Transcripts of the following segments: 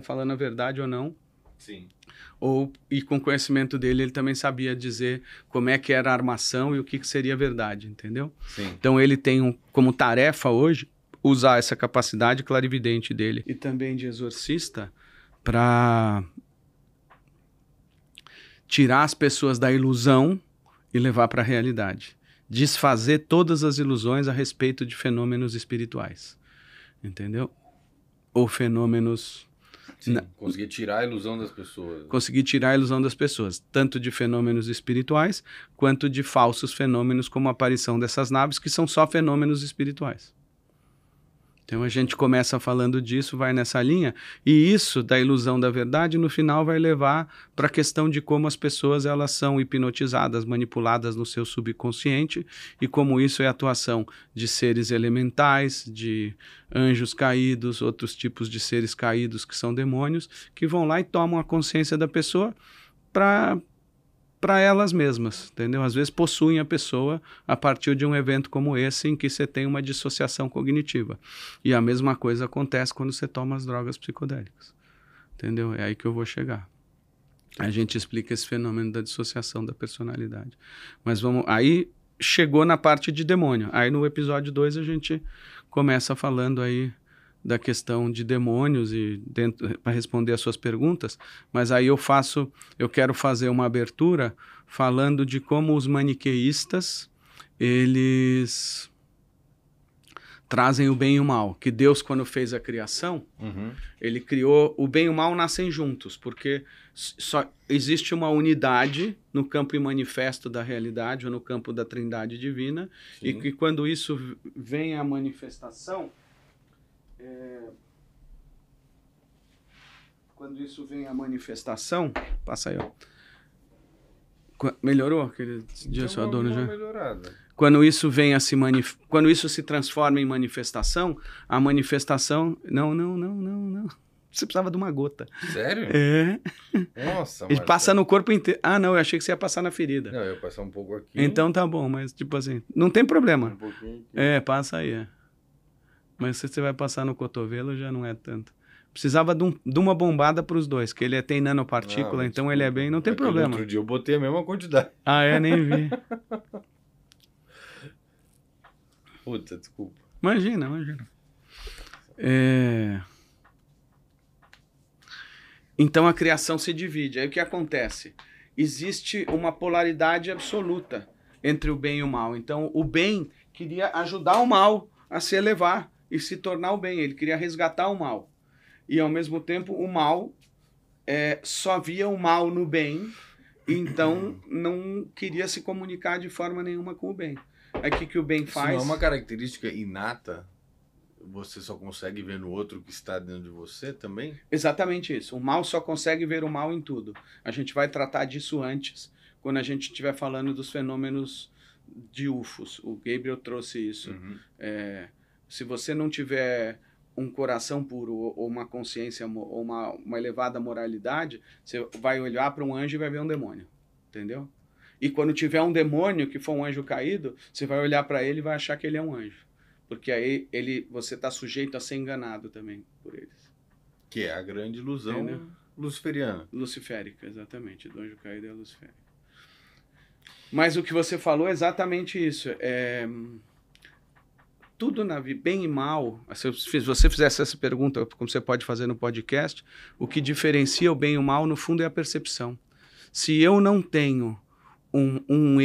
falando a verdade ou não. Sim. E com o conhecimento dele, ele também sabia dizer como é que era a armação e o que seria verdade, entendeu? Sim. Então ele tem como tarefa hoje usar essa capacidade clarividente dele e também de exorcista para tirar as pessoas da ilusão e levar para a realidade. Desfazer todas as ilusões a respeito de fenômenos espirituais, entendeu? Ou fenômenos... Sim, conseguir tirar a ilusão das pessoas. Conseguir tirar a ilusão das pessoas, tanto de fenômenos espirituais, quanto de falsos fenômenos, como a aparição dessas naves, que são só fenômenos espirituais. Então a gente começa falando disso, vai nessa linha, e isso da ilusão da verdade, no final vai levar para a questão de como as pessoas elas são hipnotizadas, manipuladas no seu subconsciente, e como isso é atuação de seres elementais, de anjos caídos, outros tipos de seres caídos que são demônios, que vão lá e tomam a consciência da pessoa para elas mesmas, entendeu? Às vezes possuem a pessoa a partir de um evento como esse, em que você tem uma dissociação cognitiva. E a mesma coisa acontece quando você toma as drogas psicodélicas, entendeu? É aí que eu vou chegar. A gente explica esse fenômeno da dissociação da personalidade. Mas vamos... Aí chegou na parte de demônio. Aí no episódio 2 a gente começa falando aí da questão de demônios e para responder as suas perguntas, mas aí eu quero fazer uma abertura falando de como os maniqueístas eles trazem o bem e o mal, que Deus, quando fez a criação, ele criou o bem e o mal nascem juntos, porque só existe uma unidade no campo imanifesto da realidade ou no campo da trindade divina. Sim. E que quando isso vem à manifestação, quando isso vem à manifestação, passa aí, ó. Melhorou aquele dia, seu dono já? Quando isso vem a quando isso se transforma em manifestação, a manifestação, não. Você precisava de uma gota. Sério? É. Nossa, ele passa no corpo inteiro. Ah, não, eu achei que você ia passar na ferida. Não, eu ia passar um pouco aqui. Então tá bom, mas tipo assim, não tem problema. Um pouquinho aqui. Passa aí, Mas se você vai passar no cotovelo, já não é tanto. Precisava de uma bombada para os dois, que ele tem nanopartícula, então desculpa, ele é bem... Não tem problema. Outro dia eu botei a mesma quantidade. Ah, nem vi. Puta, desculpa. Imagina. Então a criação se divide. Aí o que acontece? Existe uma polaridade absoluta entre o bem e o mal. Então o bem queria ajudar o mal a se elevar e se tornar o bem. Ele queria resgatar o mal. E, ao mesmo tempo, o mal só via o mal no bem, então não queria se comunicar de forma nenhuma com o bem. Aí o que o bem faz? Isso não é uma característica inata? Você só consegue ver no outro que está dentro de você também? Exatamente isso. O mal só consegue ver o mal em tudo. A gente vai tratar disso antes, quando a gente estiver falando dos fenômenos de UFOs. O Gabriel trouxe isso. Se você não tiver um coração puro ou uma consciência ou uma elevada moralidade, você vai olhar para um anjo e vai ver um demônio, entendeu? E quando tiver um demônio que for um anjo caído, você vai olhar para ele e vai achar que ele é um anjo, porque aí você está sujeito a ser enganado também por eles. Que é a grande ilusão luciferiana. Luciférica, exatamente. Do anjo caído é luciférica. Mas o que você falou é exatamente isso. Tudo na vida, bem e mal, se você fizesse essa pergunta, como você pode fazer no podcast, o que diferencia o bem e o mal, no fundo, é a percepção. Se eu não tenho um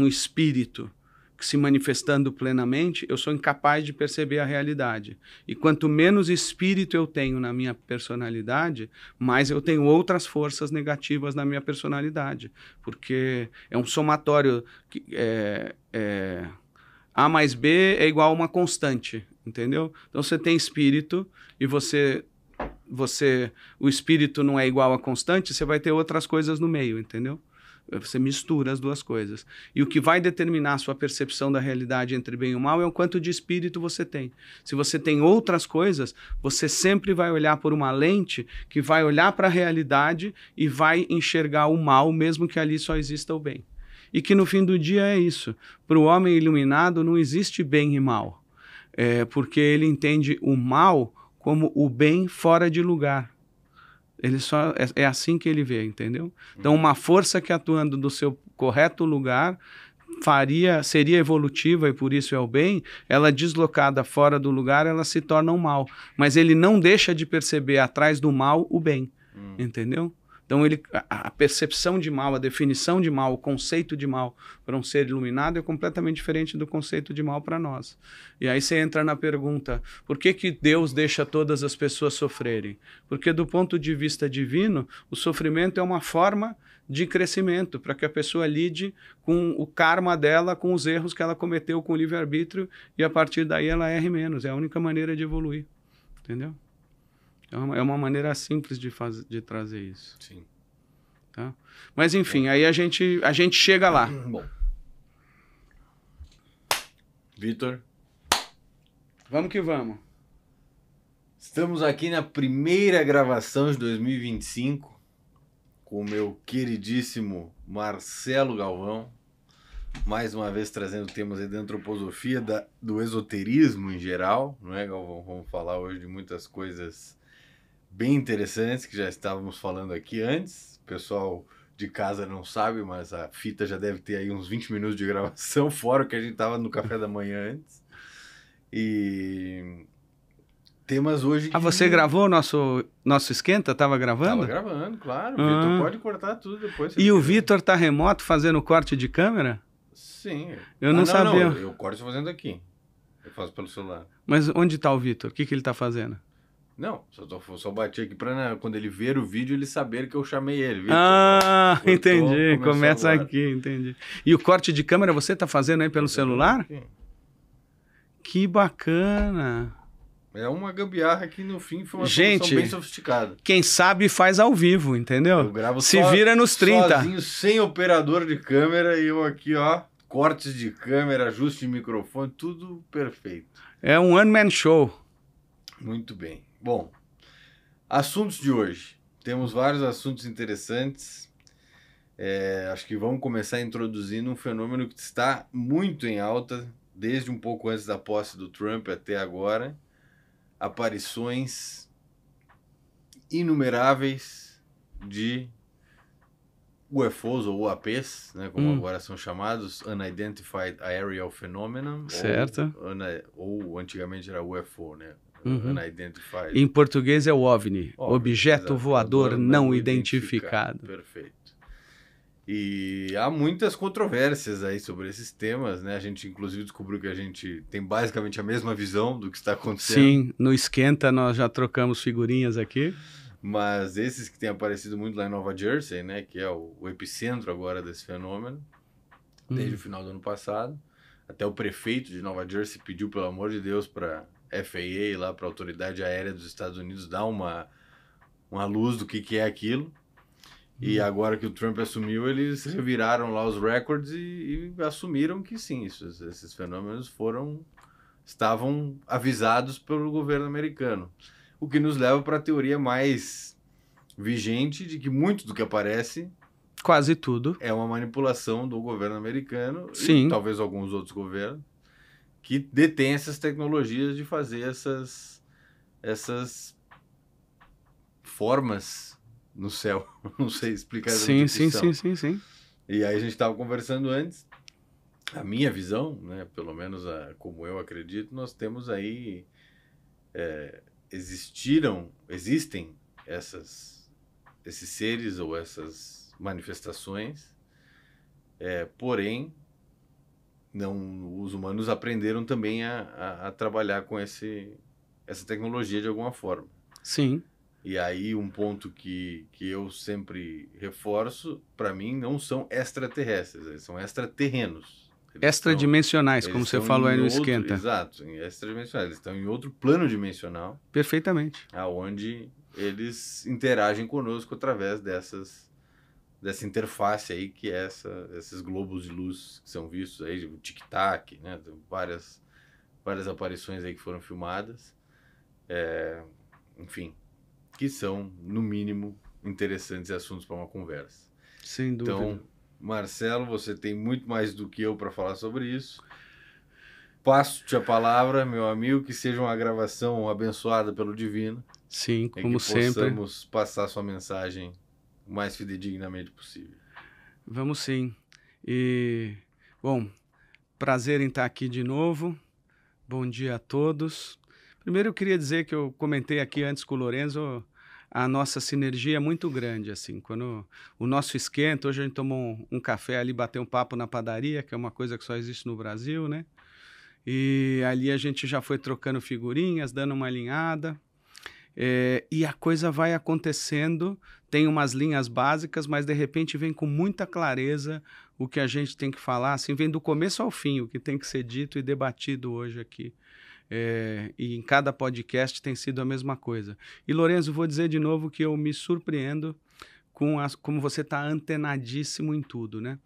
espírito que se manifestando plenamente, eu sou incapaz de perceber a realidade. E quanto menos espírito eu tenho na minha personalidade, mais eu tenho outras forças negativas na minha personalidade. Porque é um somatório que A mais B é igual a uma constante, entendeu? Então você tem espírito e o espírito não é igual a constante, você vai ter outras coisas no meio, entendeu? Você mistura as duas coisas. E o que vai determinar a sua percepção da realidade entre bem e o mal é o quanto de espírito você tem. Se você tem outras coisas, você sempre vai olhar por uma lente que vai olhar para a realidade e vai enxergar o mal, mesmo que ali só exista o bem. E que no fim do dia é isso. Para o homem iluminado não existe bem e mal. Porque ele entende o mal como o bem fora de lugar. Ele só é assim que ele vê, entendeu? Então, uma força que atuando no seu correto lugar seria evolutiva e por isso é o bem, ela deslocada fora do lugar, ela se torna um mal. Mas ele não deixa de perceber atrás do mal o bem, entendeu? Então, a percepção de mal, a definição de mal, o conceito de mal para um ser iluminado é completamente diferente do conceito de mal para nós. E aí você entra na pergunta, por que que Deus deixa todas as pessoas sofrerem? Porque do ponto de vista divino, o sofrimento é uma forma de crescimento, para que a pessoa lide com o karma dela, com os erros que ela cometeu com o livre-arbítrio, e a partir daí ela erre menos. É a única maneira de evoluir, entendeu? É uma maneira simples de trazer isso. Sim. Tá? Mas, enfim, aí a gente chega lá. Bom. Vitor. Vamos que vamos. Estamos aqui na primeira gravação de 2025 com o meu queridíssimo Marcelo Galvão. Mais uma vez trazendo temas aí da antroposofia, do esoterismo em geral. Não é, Galvão? Vamos falar hoje de muitas coisas bem interessantes que já estávamos falando aqui antes. O pessoal de casa não sabe, mas a fita já deve ter aí uns 20 minutos de gravação, fora o que a gente estava no café da manhã antes. E temas hoje... Você gravou o nosso esquenta? Estava gravando? Estava gravando, claro. O Vitor pode cortar tudo depois. E o Vitor tá remoto fazendo corte de câmera? Sim. Eu não sabia. Não, eu corto fazendo aqui. Eu faço pelo celular. Mas onde está o Vitor? O que ele está fazendo? Não, só bati aqui para quando ele ver o vídeo ele saber que eu chamei ele. Vitor. Cortou, entendi. Começa agora. Aqui, entendi. E o corte de câmera você está fazendo aí pelo celular? Aqui. Que bacana. É uma gambiarra que no fim foi uma solução bem sofisticada. Quem sabe faz ao vivo, entendeu? Eu gravo vira nos 30. Sozinho, sem operador de câmera e eu aqui, ó, cortes de câmera, ajuste de microfone, tudo perfeito. É um one-man show. Muito bem. Bom, assuntos de hoje. Temos vários assuntos interessantes. Acho que vamos começar introduzindo um fenômeno que está muito em alta, desde um pouco antes da posse do Trump até agora. Aparições inumeráveis de UFOs ou UAPs, né, como agora são chamados, Unidentified Aerial Phenomenon, certo. Ou antigamente era UFO, né? Unidentified. Em português é o OVNI, Objeto Voador Não Identificado. Perfeito. E há muitas controvérsias aí sobre esses temas, né? A gente inclusive descobriu que a gente tem basicamente a mesma visão do que está acontecendo. Sim, no Esquenta nós já trocamos figurinhas aqui. Mas esses que têm aparecido muito lá em Nova Jersey, né? Que é o epicentro agora desse fenômeno, desde o final do ano passado. Até o prefeito de Nova Jersey pediu, pelo amor de Deus, para a FAA, lá para a Autoridade Aérea dos Estados Unidos, dar uma luz do que é aquilo. E agora que o Trump assumiu, eles reviraram lá os recordes e assumiram que sim, esses fenômenos estavam avisados pelo governo americano. O que nos leva para a teoria mais vigente de que muito do que aparece... Quase tudo. É uma manipulação do governo americano sim. E talvez alguns outros governos que detêm essas tecnologias de fazer essas formas... no céu, não sei explicar essa definição. Sim. E aí a gente estava conversando antes, a minha visão, né, pelo menos como eu acredito, nós temos aí, existem esses seres ou essas manifestações, porém, os humanos aprenderam também a trabalhar com essa tecnologia de alguma forma. Sim. E aí um ponto que eu sempre reforço, para mim, não são extraterrestres, eles são extraterrenos. Extradimensionais, como você falou aí no Esquenta. Exato, extradimensionais. Eles estão em outro plano dimensional. Perfeitamente. Onde eles interagem conosco através dessa interface aí, que é esses globos de luz que são vistos aí, o tic-tac, né? Tem várias aparições aí que foram filmadas. Enfim... que são, no mínimo, interessantes assuntos para uma conversa. Sem dúvida. Então, Marcelo, você tem muito mais do que eu para falar sobre isso. passo-te a palavra, meu amigo, que seja uma gravação abençoada pelo Divino. Sim, E como que sempre. possamos passar sua mensagem o mais fidedignamente possível. Vamos sim. E, bom, prazer em estar aqui de novo. Bom dia a todos. Primeiro eu queria dizer que eu comentei aqui antes com o Lorenzo, a nossa sinergia é muito grande, assim, quando o nosso esquenta, hoje a gente tomou um café ali, bateu um papo na padaria, que é uma coisa que só existe no Brasil, né? E ali a gente já foi trocando figurinhas, dando uma alinhada, e a coisa vai acontecendo, tem umas linhas básicas, mas de repente vem com muita clareza o que a gente tem que falar, assim, vem do começo ao fim, o que tem que ser dito e debatido hoje aqui. E em cada podcast tem sido a mesma coisa. E, Lorenzo, vou dizer de novo que eu me surpreendo como você está antenadíssimo em tudo, né?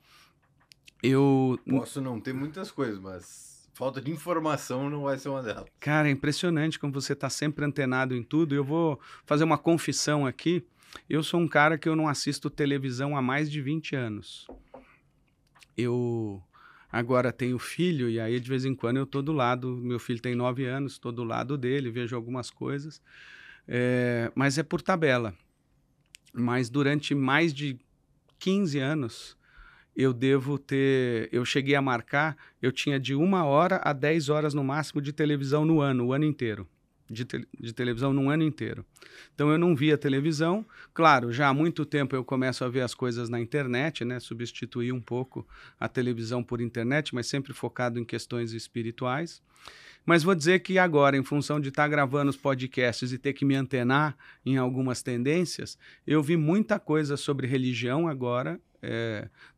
Posso não ter muitas coisas, mas falta de informação não vai ser uma delas. Cara, é impressionante como você está sempre antenado em tudo. Eu vou fazer uma confissão aqui. Eu sou um cara que eu não assisto televisão há mais de 20 anos. Eu agora tenho filho e aí de vez em quando eu estou do lado. Meu filho tem 9 anos, estou do lado dele, vejo algumas coisas. Mas é por tabela. Mas durante mais de 15 anos... eu cheguei a marcar, eu tinha de 1 hora a 10 horas no máximo de televisão no ano, o ano inteiro. De televisão no ano inteiro. Então eu não via televisão. Claro, já há muito tempo eu começo a ver as coisas na internet, né? Substituir um pouco a televisão por internet, mas sempre focado em questões espirituais. Mas vou dizer que agora, em função de estar gravando os podcasts e ter que me antenar em algumas tendências, eu vi muita coisa sobre religião agora,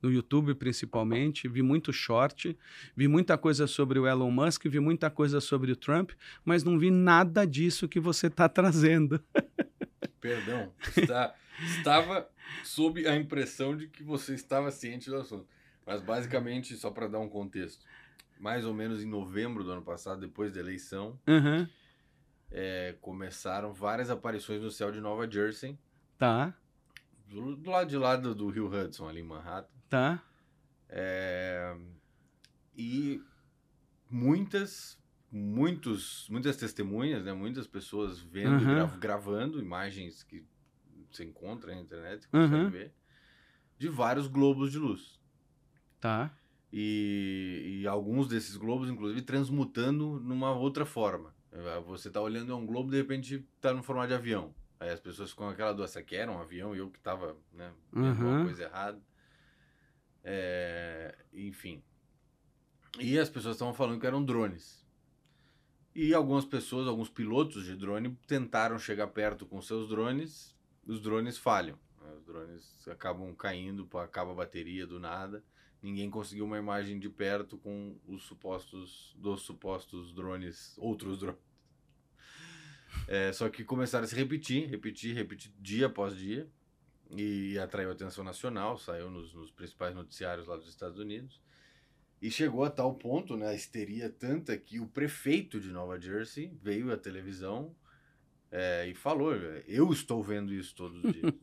no YouTube principalmente, vi muito short, vi muita coisa sobre o Elon Musk, vi muita coisa sobre o Trump, mas não vi nada disso que você está trazendo. Perdão, estava sob a impressão de que você estava ciente do assunto. Mas basicamente, só para dar um contexto, mais ou menos em novembro do ano passado, depois da eleição, começaram várias aparições no céu de Nova Jersey. Tá. Do lado de lá do Rio Hudson, ali em Manhattan. Tá. E muitas testemunhas, né? Muitas pessoas vendo, gravando imagens que você encontra na internet, você consegue ver, de vários globos de luz. Tá. E alguns desses globos, inclusive, transmutando numa outra forma. Você tá olhando um globo, de repente tá no formato de avião. Aí as pessoas ficam com aquela dúvida, essa aqui era um avião e eu que tava, né, vendo uma coisa errada. Enfim. E as pessoas estavam falando que eram drones. E algumas pessoas, alguns pilotos de drone tentaram chegar perto com seus drones, os drones falham. Os drones acabam caindo, acaba a bateria do nada. Ninguém conseguiu uma imagem de perto com os supostos drones, outros drones. Só que começaram a se repetir dia após dia, e atraiu atenção nacional, saiu nos principais noticiários lá dos Estados Unidos, e chegou a tal ponto, né, a histeria tanta, que o prefeito de Nova Jersey veio à televisão e falou, eu estou vendo isso todos os dias.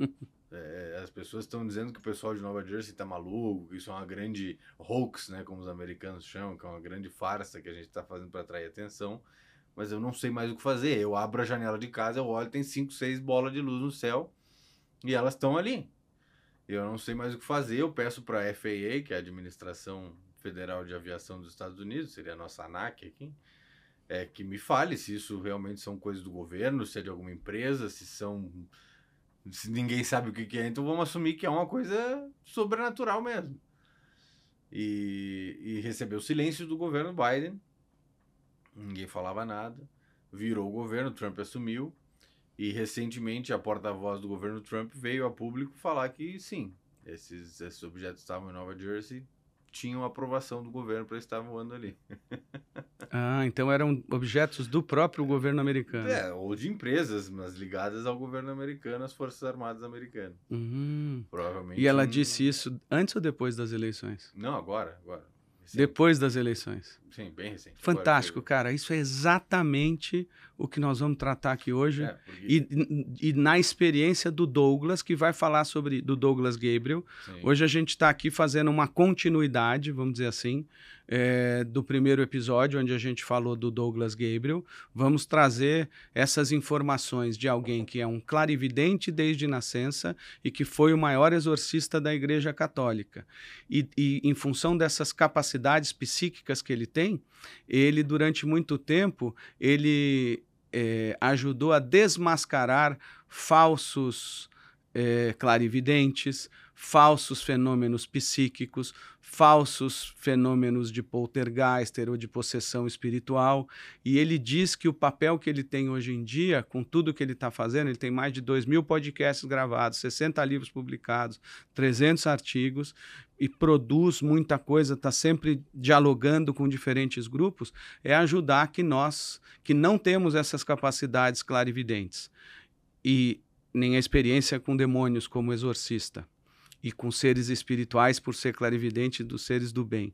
As pessoas estão dizendo que o pessoal de Nova Jersey está maluco, que isso é uma grande hoax, né, como os americanos chamam, que é uma grande farsa que a gente está fazendo para atrair atenção. Mas eu não sei mais o que fazer. Eu abro a janela de casa, eu olho, tem 5, 6 bolas de luz no céu e elas estão ali. Eu não sei mais o que fazer. Eu peço para a FAA, que é a Administração Federal de Aviação dos Estados Unidos, seria a nossa ANAC aqui, que me fale se isso realmente são coisas do governo, se é de alguma empresa, se ninguém sabe o que é, então vamos assumir que é uma coisa sobrenatural mesmo. E recebeu o silêncio do governo Biden. Ninguém falava nada, virou o governo, Trump assumiu, e recentemente a porta-voz do governo Trump veio a público falar que sim, esses objetos estavam em Nova Jersey, tinham aprovação do governo para estar voando ali. Então eram objetos do próprio governo americano. Ou de empresas, mas ligadas ao governo americano, às Forças Armadas americanas. Provavelmente. E ela disse isso antes ou depois das eleições? Não, agora. Recente. Depois das eleições. Sim, bem recente. Fantástico, agora, cara. Isso é exatamente o que nós vamos tratar aqui hoje. E na experiência do Douglas, que vai falar do Douglas Gabriel. Sim. Hoje a gente está aqui fazendo uma continuidade, vamos dizer assim, do primeiro episódio, onde a gente falou do Douglas Gabriel. Vamos trazer essas informações de alguém que é um clarividente desde nascença e que foi o maior exorcista da Igreja Católica. E em função dessas capacidades psíquicas que ele tem, ele, durante muito tempo, ele ajudou a desmascarar falsos clarividentes, falsos fenômenos psíquicos, falsos fenômenos de poltergeist ou de possessão espiritual. E ele diz que o papel que ele tem hoje em dia, com tudo que ele está fazendo, ele tem mais de 2.000 podcasts gravados, 60 livros publicados, 300 artigos, e produz muita coisa, está sempre dialogando com diferentes grupos, é ajudar que nós, que não temos essas capacidades clarividentes, e nem a experiência com demônios como exorcista, e com seres espirituais por ser clarividente dos seres do bem,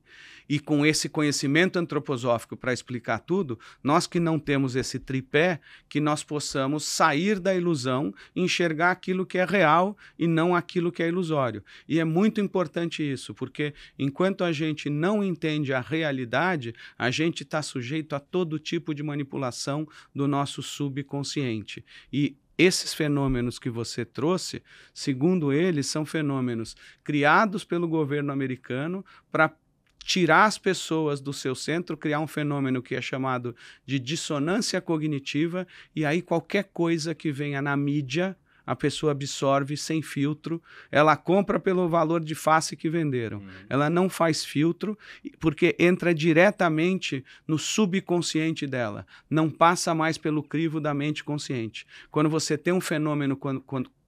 e com esse conhecimento antroposófico para explicar tudo, nós que não temos esse tripé, que nós possamos sair da ilusão e enxergar aquilo que é real e não aquilo que é ilusório. E é muito importante isso, porque enquanto a gente não entende a realidade, a gente está sujeito a todo tipo de manipulação do nosso subconsciente. E esses fenômenos que você trouxe, segundo ele, são fenômenos criados pelo governo americano para tirar as pessoas do seu centro, criar um fenômeno que é chamado de dissonância cognitiva, e aí qualquer coisa que venha na mídia, a pessoa absorve sem filtro, ela compra pelo valor de face que venderam. Ela não faz filtro, porque entra diretamente no subconsciente dela, não passa mais pelo crivo da mente consciente. Quando você tem um fenômeno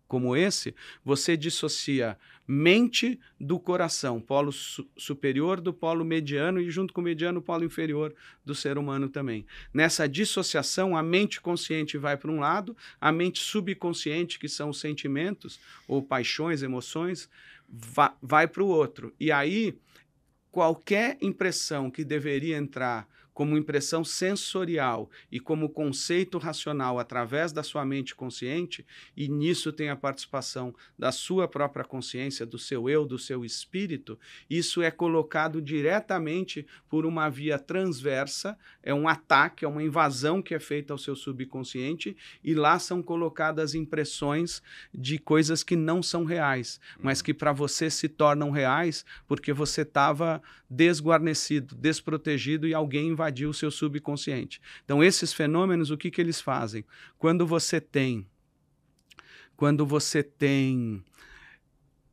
como esse, você dissocia mente do coração, polo superior do polo mediano, e junto com o mediano, o polo inferior do ser humano também. Nessa dissociação, a mente consciente vai para um lado, a mente subconsciente, que são os sentimentos, ou paixões, emoções, vai para o outro. E aí, qualquer impressão que deveria entrar como impressão sensorial e como conceito racional através da sua mente consciente, e nisso tem a participação da sua própria consciência, do seu eu, do seu espírito, isso é colocado diretamente por uma via transversa, é um ataque, é uma invasão que é feita ao seu subconsciente, e lá são colocadas impressões de coisas que não são reais, mas que para você se tornam reais porque você estava desguarnecido, desprotegido, e alguém invadiu o seu subconsciente. Então, esses fenômenos, o que eles fazem? Quando você tem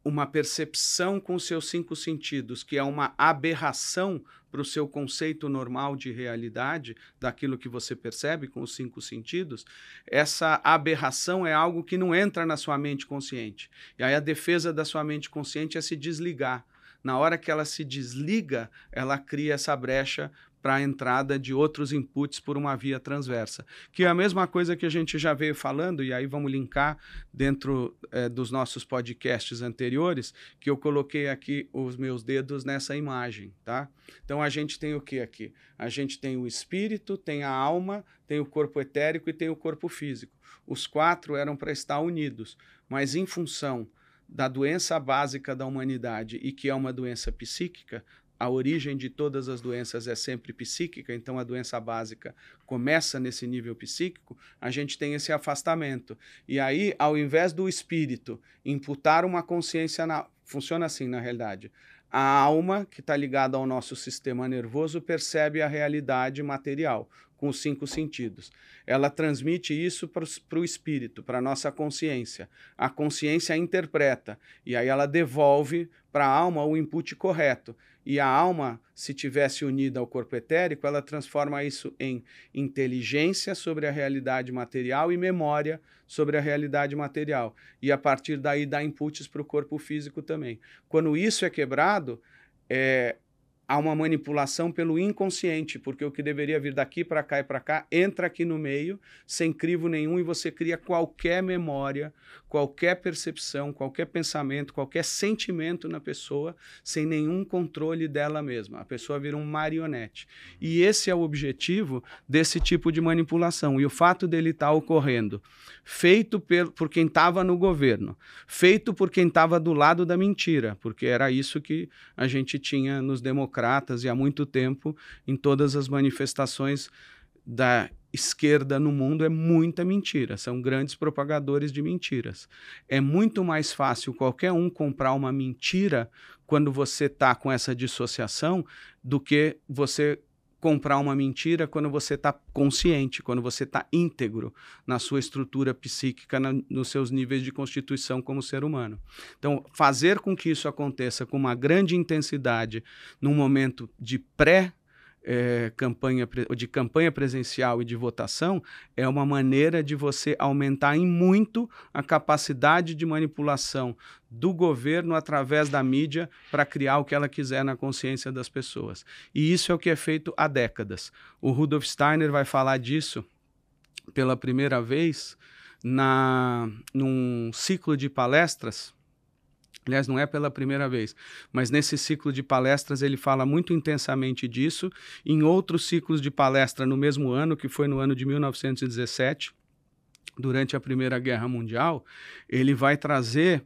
uma percepção com os seus 5 sentidos, que é uma aberração para o seu conceito normal de realidade, daquilo que você percebe com os 5 sentidos, essa aberração é algo que não entra na sua mente consciente. E aí a defesa da sua mente consciente é se desligar. Na hora que ela se desliga, ela cria essa brecha para a entrada de outros inputs por uma via transversa, que é a mesma coisa que a gente já veio falando, e aí vamos linkar dentro dos nossos podcasts anteriores, que eu coloquei aqui os meus dedos nessa imagem, tá? Então a gente tem o que aqui? A gente tem o espírito, tem a alma, tem o corpo etérico e tem o corpo físico. Os 4 eram para estar unidos, mas em função da doença básica da humanidade, e que é uma doença psíquica, a origem de todas as doenças é sempre psíquica, então a doença básica começa nesse nível psíquico, a gente tem esse afastamento. E aí, ao invés do espírito imputar uma consciência, funciona assim na realidade. A alma, que está ligada ao nosso sistema nervoso, percebe a realidade material, com os 5 sentidos. Ela transmite isso para o espírito, para a nossa consciência. A consciência interpreta, e aí ela devolve para a alma o input correto. E a alma, se tivesse unida ao corpo etérico, ela transforma isso em inteligência sobre a realidade material e memória sobre a realidade material. E a partir daí dá inputs para o corpo físico também. Quando isso é quebrado, há uma manipulação pelo inconsciente, porque o que deveria vir daqui para cá e para cá, entra aqui no meio, sem crivo nenhum, e você cria qualquer memória, qualquer percepção, qualquer pensamento, qualquer sentimento na pessoa, sem nenhum controle dela mesma. A pessoa vira um marionete. E esse é o objetivo desse tipo de manipulação. E o fato dele estar ocorrendo, feito por quem estava no governo, feito por quem estava do lado da mentira, porque era isso que a gente tinha nos democráticos democratas e há muito tempo em todas as manifestações da esquerda no mundo é muita mentira, são grandes propagadores de mentiras. É muito mais fácil qualquer um comprar uma mentira quando você está com essa dissociação do que você comprar uma mentira quando você está consciente, quando você está íntegro na sua estrutura psíquica, nos seus níveis de constituição como ser humano. Então, fazer com que isso aconteça com uma grande intensidade num momento de campanha presencial e de votação é uma maneira de você aumentar em muito a capacidade de manipulação do governo através da mídia para criar o que ela quiser na consciência das pessoas. E isso é o que é feito há décadas. O Rudolf Steiner vai falar disso pela primeira vez num ciclo de palestras. Aliás, não é pela primeira vez, mas nesse ciclo de palestras ele fala muito intensamente disso. Em outros ciclos de palestra no mesmo ano, que foi no ano de 1917, durante a Primeira Guerra Mundial, ele vai trazer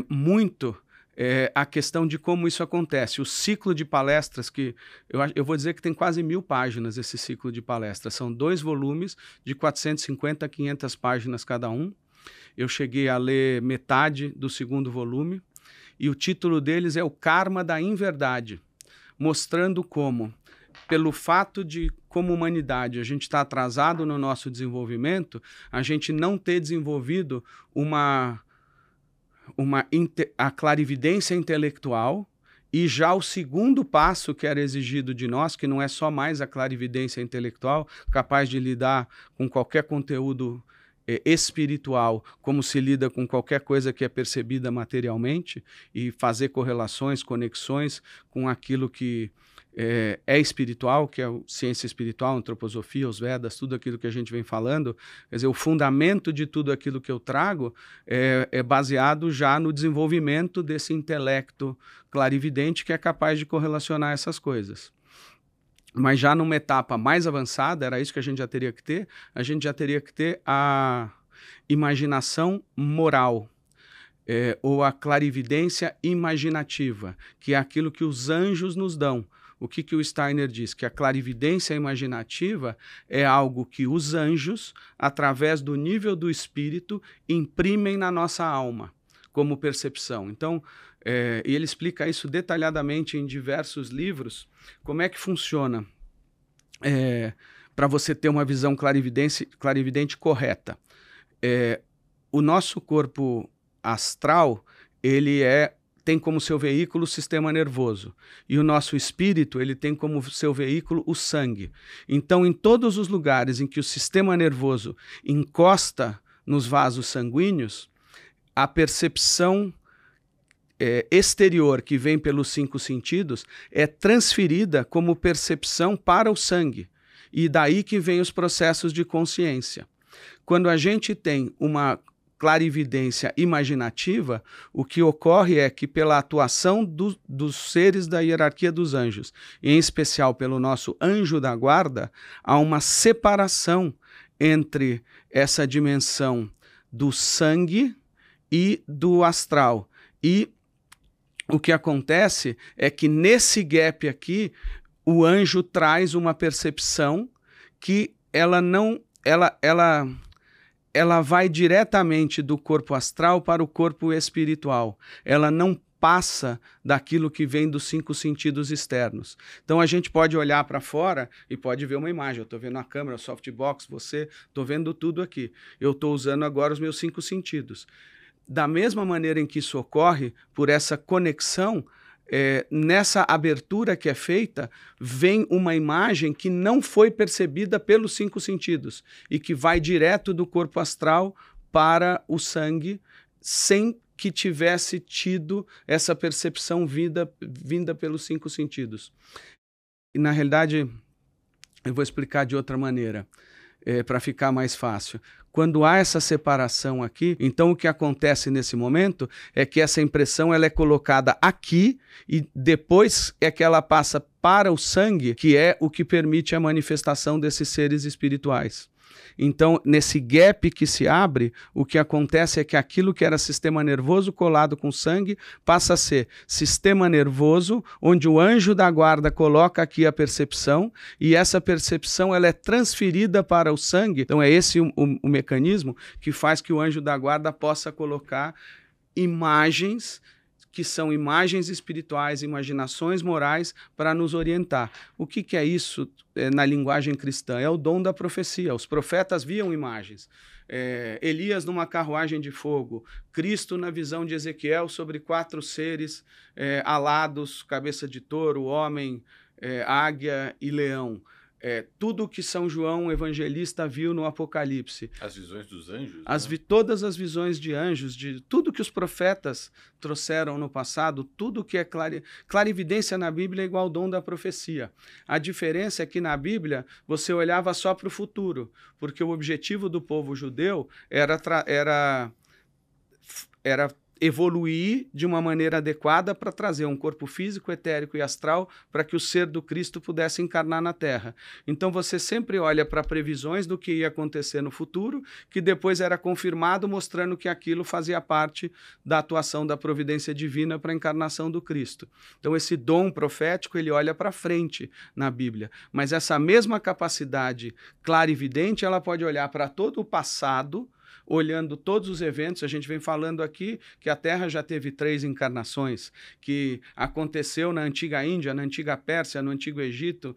muito a questão de como isso acontece. O ciclo de palestras, que eu vou dizer que tem quase 1000 páginas esse ciclo de palestras, são 2 volumes de 450 a 500 páginas cada um. Eu cheguei a ler metade do 2º volume e o título deles é O Karma da Inverdade, mostrando como, pelo fato de, como humanidade, a gente está atrasado no nosso desenvolvimento, a gente não ter desenvolvido a clarividência intelectual. E já o segundo passo que era exigido de nós, que não é só mais a clarividência intelectual, capaz de lidar com qualquer conteúdo espiritual, como se lida com qualquer coisa que é percebida materialmente, e fazer correlações, conexões com aquilo que é espiritual, que é a ciência espiritual, a antroposofia, os Vedas, tudo aquilo que a gente vem falando. Quer dizer, o fundamento de tudo aquilo que eu trago é baseado já no desenvolvimento desse intelecto clarividente que é capaz de correlacionar essas coisas. Mas já numa etapa mais avançada, era isso que a gente já teria que ter, a gente já teria que ter a imaginação moral, ou a clarividência imaginativa, que é aquilo que os anjos nos dão. O que o Steiner diz? Que a clarividência imaginativa é algo que os anjos, através do nível do espírito, imprimem na nossa alma, como percepção. Então, e ele explica isso detalhadamente em diversos livros, como é que funciona para você ter uma visão clarividente correta. O nosso corpo astral, ele tem como seu veículo o sistema nervoso, e o nosso espírito, ele tem como seu veículo o sangue. Então, em todos os lugares em que o sistema nervoso encosta nos vasos sanguíneos, a percepção exterior que vem pelos 5 sentidos é transferida como percepção para o sangue, e daí que vem os processos de consciência. Quando a gente tem uma clarividência imaginativa, o que ocorre é que, pela atuação dos seres da hierarquia dos anjos, em especial pelo nosso anjo da guarda, há uma separação entre essa dimensão do sangue e do astral. E o que acontece é que nesse gap aqui, o anjo traz uma percepção que ela vai diretamente do corpo astral para o corpo espiritual. Ela não passa daquilo que vem dos 5 sentidos externos. Então a gente pode olhar para fora e pode ver uma imagem. Eu estou vendo a câmera, o softbox, estou vendo tudo aqui. Eu estou usando agora os meus 5 sentidos. Da mesma maneira em que isso ocorre, por essa conexão, nessa abertura que é feita, vem uma imagem que não foi percebida pelos 5 sentidos e que vai direto do corpo astral para o sangue, sem que tivesse tido essa percepção vinda pelos 5 sentidos. E, na realidade, eu vou explicar de outra maneira, para ficar mais fácil. Quando há essa separação aqui, então o que acontece nesse momento é que essa impressão ela é colocada aqui e depois é que ela passa para o sangue, que é o que permite a manifestação desses seres espirituais. Então, nesse gap que se abre, o que acontece é que aquilo que era sistema nervoso colado com sangue passa a ser sistema nervoso, onde o anjo da guarda coloca aqui a percepção, e essa percepção ela é transferida para o sangue. Então, é esse o mecanismo que faz que o anjo da guarda possa colocar imagens que são imagens espirituais, imaginações morais para nos orientar. O que é isso na linguagem cristã? É o dom da profecia. Os profetas viam imagens. Elias numa carruagem de fogo, Cristo na visão de Ezequiel sobre 4 seres alados, cabeça de touro, homem, águia e leão. Tudo que São João Evangelista viu no Apocalipse. As visões dos anjos? Todas as visões de anjos, de tudo que os profetas trouxeram no passado, tudo que é clarividência na Bíblia é igual ao dom da profecia. A diferença é que na Bíblia você olhava só para o futuro, porque o objetivo do povo judeu era evoluir de uma maneira adequada para trazer um corpo físico, etérico e astral para que o ser do Cristo pudesse encarnar na Terra. Então você sempre olha para previsões do que ia acontecer no futuro, que depois era confirmado mostrando que aquilo fazia parte da atuação da providência divina para a encarnação do Cristo. Então esse dom profético ele olha para frente na Bíblia, mas essa mesma capacidade clarividente ela pode olhar para todo o passado, olhando todos os eventos. A gente vem falando aqui que a Terra já teve 3 encarnações, que aconteceu na antiga Índia, na antiga Pérsia, no antigo Egito,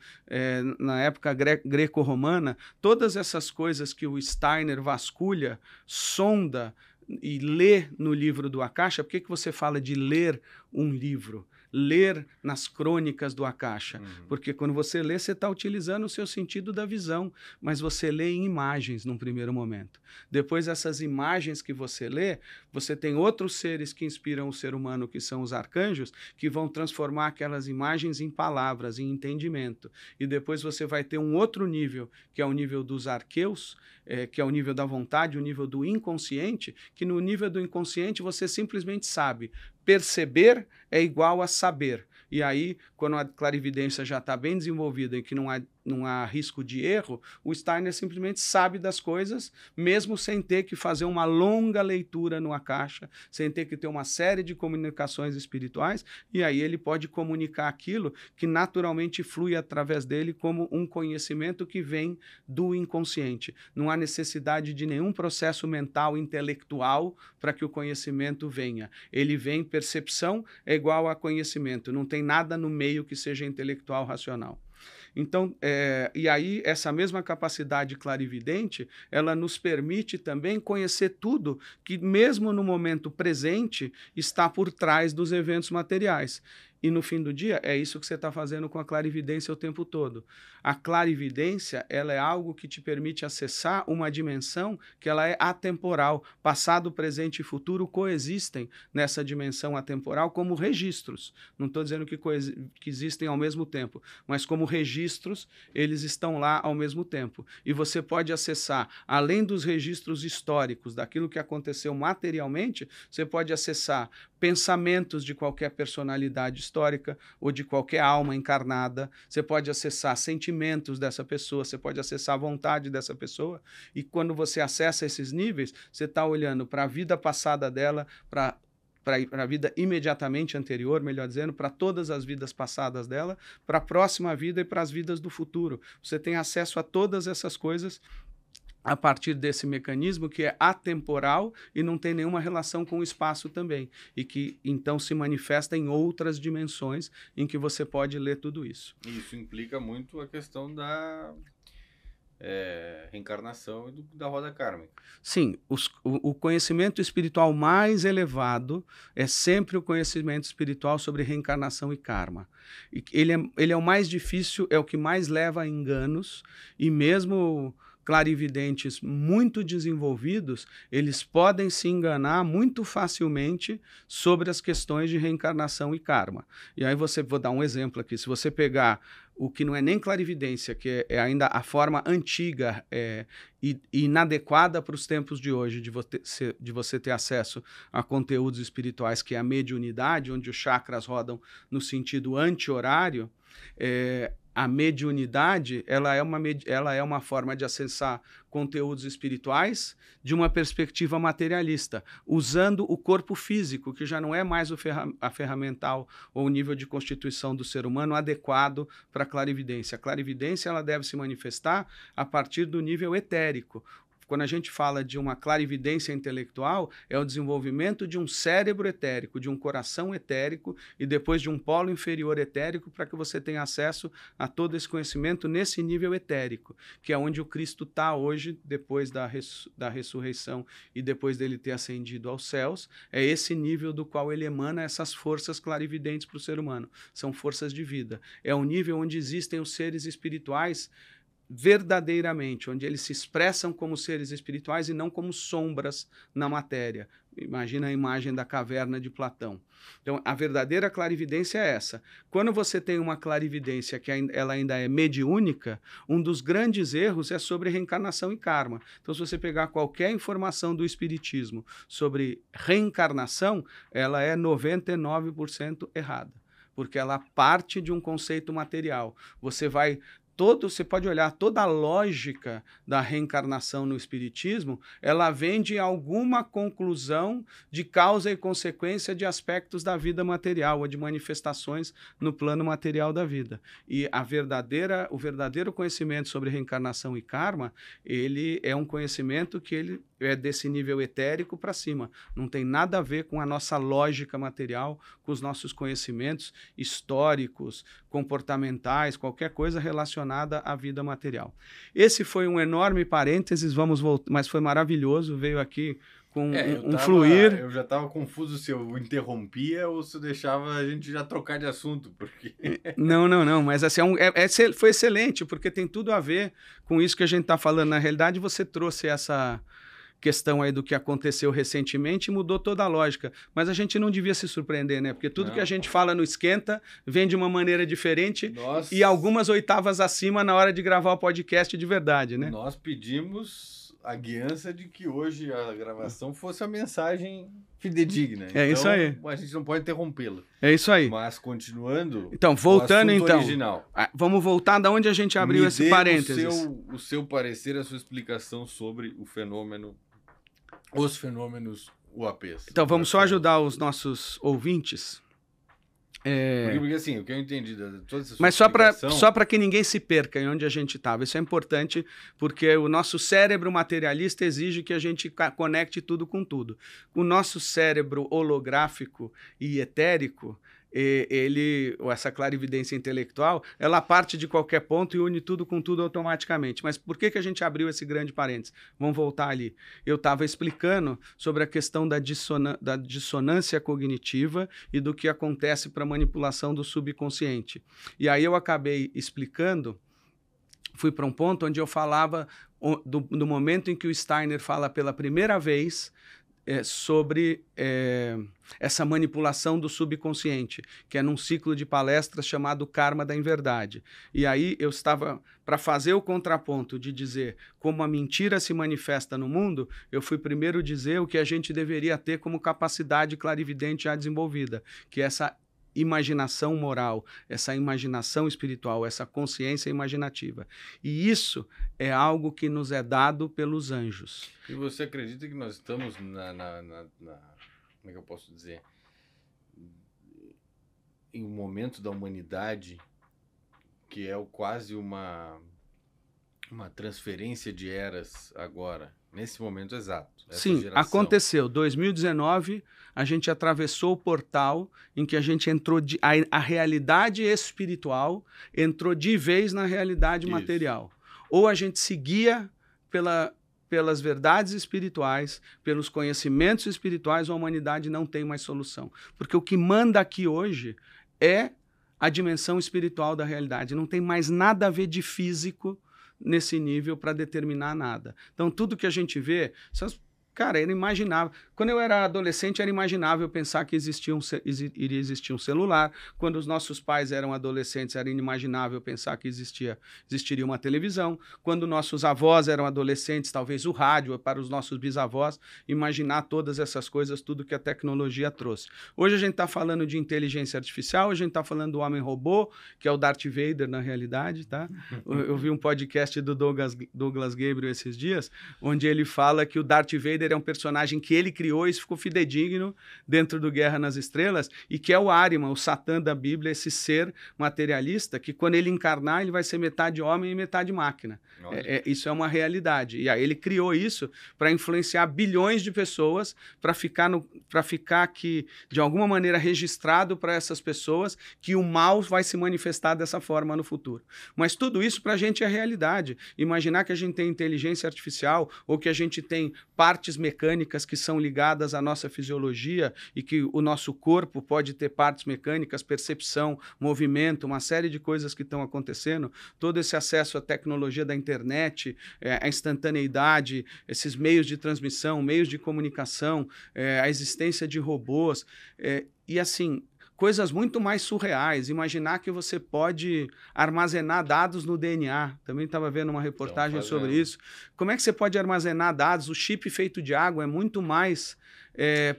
na época greco-romana. Todas essas coisas que o Steiner vasculha, sonda e lê no livro do Akasha. Por que você fala de ler um livro? Ler nas crônicas do Akasha. Porque quando você lê, você está utilizando o seu sentido da visão, mas você lê em imagens num primeiro momento. Depois, essas imagens que você lê, você tem outros seres que inspiram o ser humano, que são os arcanjos, que vão transformar aquelas imagens em palavras, em entendimento. E depois você vai ter um outro nível, que é o nível dos arqueus, que é o nível da vontade, o nível do inconsciente, que no nível do inconsciente você simplesmente sabe. Perceber é igual a saber. E aí, quando a clarividência já está bem desenvolvida e que não há risco de erro, o Steiner simplesmente sabe das coisas, mesmo sem ter que fazer uma longa leitura no Akasha, sem ter que ter uma série de comunicações espirituais, e aí ele pode comunicar aquilo que naturalmente flui através dele como um conhecimento que vem do inconsciente. Não há necessidade de nenhum processo mental, intelectual, para que o conhecimento venha. Ele vem, percepção é igual a conhecimento, não tem nada no meio que seja intelectual, racional. Então, e aí essa mesma capacidade clarividente, ela nos permite também conhecer tudo que mesmo no momento presente está por trás dos eventos materiais. E no fim do dia, é isso que você está fazendo com a clarividência o tempo todo. A clarividência, ela é algo que te permite acessar uma dimensão que ela é atemporal. Passado, presente e futuro coexistem nessa dimensão atemporal como registros. Não estou dizendo que existem ao mesmo tempo, mas como registros, eles estão lá ao mesmo tempo. E você pode acessar, além dos registros históricos, daquilo que aconteceu materialmente, você pode acessar pensamentos de qualquer personalidade histórica ou de qualquer alma encarnada. Você pode acessar sentimentos dessa pessoa, você pode acessar a vontade dessa pessoa. E quando você acessa esses níveis, você está olhando para a vida passada dela, para a vida imediatamente anterior, melhor dizendo, para todas as vidas passadas dela, para a próxima vida e para as vidas do futuro. Você tem acesso a todas essas coisas a partir desse mecanismo que é atemporal e não tem nenhuma relação com o espaço também, e que então se manifesta em outras dimensões em que você pode ler tudo isso. Isso implica muito a questão da reencarnação e da roda kármica. Sim, o conhecimento espiritual mais elevado é sempre o conhecimento espiritual sobre reencarnação e karma. Ele é o mais difícil, é o que mais leva a enganos, e mesmo clarividentes muito desenvolvidos, eles podem se enganar muito facilmente sobre as questões de reencarnação e karma. E aí vou dar um exemplo aqui. Se você pegar o que não é nem clarividência, que é ainda a forma antiga e inadequada para os tempos de hoje, de você ter acesso a conteúdos espirituais, que é a mediunidade, onde os chakras rodam no sentido anti-horário, a mediunidade, ela é uma forma de acessar conteúdos espirituais de uma perspectiva materialista, usando o corpo físico, que já não é mais a ferramental ou o nível de constituição do ser humano adequado para a clarividência. A clarividência ela deve se manifestar a partir do nível etérico. Quando a gente fala de uma clarividência intelectual, é o desenvolvimento de um cérebro etérico, de um coração etérico e depois de um polo inferior etérico para que você tenha acesso a todo esse conhecimento nesse nível etérico, que é onde o Cristo está hoje, depois da ressurreição e depois dele ter ascendido aos céus. É esse nível do qual ele emana essas forças clarividentes para o ser humano. São forças de vida. É o nível onde existem os seres espirituais verdadeiramente, onde eles se expressam como seres espirituais e não como sombras na matéria. Imagina a imagem da caverna de Platão. Então, a verdadeira clarividência é essa. Quando você tem uma clarividência que ela ainda é mediúnica, um dos grandes erros é sobre reencarnação e karma. Então, se você pegar qualquer informação do espiritismo sobre reencarnação, ela é 99% errada, porque ela parte de um conceito material. Você pode olhar toda a lógica da reencarnação no espiritismo, ela vem de alguma conclusão de causa e consequência de aspectos da vida material ou de manifestações no plano material da vida. E o verdadeiro conhecimento sobre reencarnação e karma, ele é um conhecimento que ele é desse nível etérico para cima. Não tem nada a ver com a nossa lógica material, com os nossos conhecimentos históricos, comportamentais, qualquer coisa relacionada à vida material. Esse foi um enorme parênteses, vamos voltar, mas foi maravilhoso, veio aqui com fluir. Eu já estava confuso se eu interrompia ou se eu deixava a gente já trocar de assunto, porque... Não, mas assim, foi excelente, porque tem tudo a ver com isso que a gente está falando. Na realidade, você trouxe essa questão aí do que aconteceu recentemente e mudou toda a lógica. Mas a gente não devia se surpreender, né? Porque tudo que a gente fala no Esquenta vem de uma maneira diferente e algumas oitavas acima na hora de gravar o podcast de verdade, né? Nós pedimos a guiança de que hoje a gravação fosse a mensagem fidedigna. É isso aí. A gente não pode interrompê-la. É isso aí. Mas continuando. Então, voltando então. Original. Vamos voltar da onde a gente abriu esse parênteses. O seu parecer, a sua explicação sobre o fenômeno, os fenômenos UAPs. Então, vamos só ajudar os nossos ouvintes. Porque assim, o que eu entendi de toda essa Mas só para que ninguém se perca em onde a gente estava. Isso é importante porque o nosso cérebro materialista exige que a gente conecte tudo com tudo. O nosso cérebro holográfico e etérico, essa clarividência intelectual, ela parte de qualquer ponto e une tudo com tudo automaticamente. Mas por que a gente abriu esse grande parênteses? Vamos voltar ali. Eu estava explicando sobre a questão da dissonância cognitiva e do que acontece para a manipulação do subconsciente. E aí eu acabei explicando, fui para um ponto onde eu falava do momento em que o Steiner fala pela primeira vez sobre essa manipulação do subconsciente, que é num ciclo de palestras chamado Karma da Inverdade. E aí eu estava, para fazer o contraponto de dizer como a mentira se manifesta no mundo, eu fui primeiro dizer o que a gente deveria ter como capacidade clarividente já desenvolvida, que é essa imaginação moral, essa imaginação espiritual, essa consciência imaginativa. E isso é algo que nos é dado pelos anjos. E você acredita que nós estamos como é que eu posso dizer? Em um momento da humanidade que é quase uma transferência de eras agora, nesse momento exato. Sim, geração. Aconteceu. 2019, a gente atravessou o portal em que a gente entrou, a realidade espiritual entrou de vez na realidade material. Ou a gente seguia pelas verdades espirituais, pelos conhecimentos espirituais, a humanidade não tem mais solução. Porque o que manda aqui hoje é a dimensão espiritual da realidade. Não tem mais nada a ver de físico nesse nível para determinar nada. Então, tudo que a gente vê, Cara, era imaginável. Quando eu era adolescente, era imaginável pensar que iria existir um celular. Quando os nossos pais eram adolescentes, era inimaginável pensar que existiria uma televisão. Quando nossos avós eram adolescentes, talvez o rádio, para os nossos bisavós, imaginar todas essas coisas, tudo que a tecnologia trouxe. Hoje a gente está falando de inteligência artificial, a gente está falando do homem-robô, que é o Darth Vader na realidade, tá? Eu vi um podcast do Douglas Gabriel esses dias, onde ele fala que o Darth Vader é um personagem que ele criou, isso ficou fidedigno dentro do Guerra nas Estrelas, e que é o Ahriman, o Satã da Bíblia, esse ser materialista, que quando ele encarnar, ele vai ser metade homem e metade máquina. Isso é uma realidade. E aí ele criou isso para influenciar bilhões de pessoas, para ficar aqui, de alguma maneira, registrado para essas pessoas que o mal vai se manifestar dessa forma no futuro. Mas tudo isso para a gente é realidade. Imaginar que a gente tem inteligência artificial ou que a gente tem partes mecânicas que são ligadas à nossa fisiologia e que o nosso corpo pode ter partes mecânicas, percepção, movimento, uma série de coisas que estão acontecendo, todo esse acesso à tecnologia da internet, a instantaneidade, esses meios de transmissão, meios de comunicação, a existência de robôs, e assim, coisas muito mais surreais. Imaginar que você pode armazenar dados no DNA. Também estava vendo uma reportagem sobre isso. Como é que você pode armazenar dados? O chip feito de água é muito mais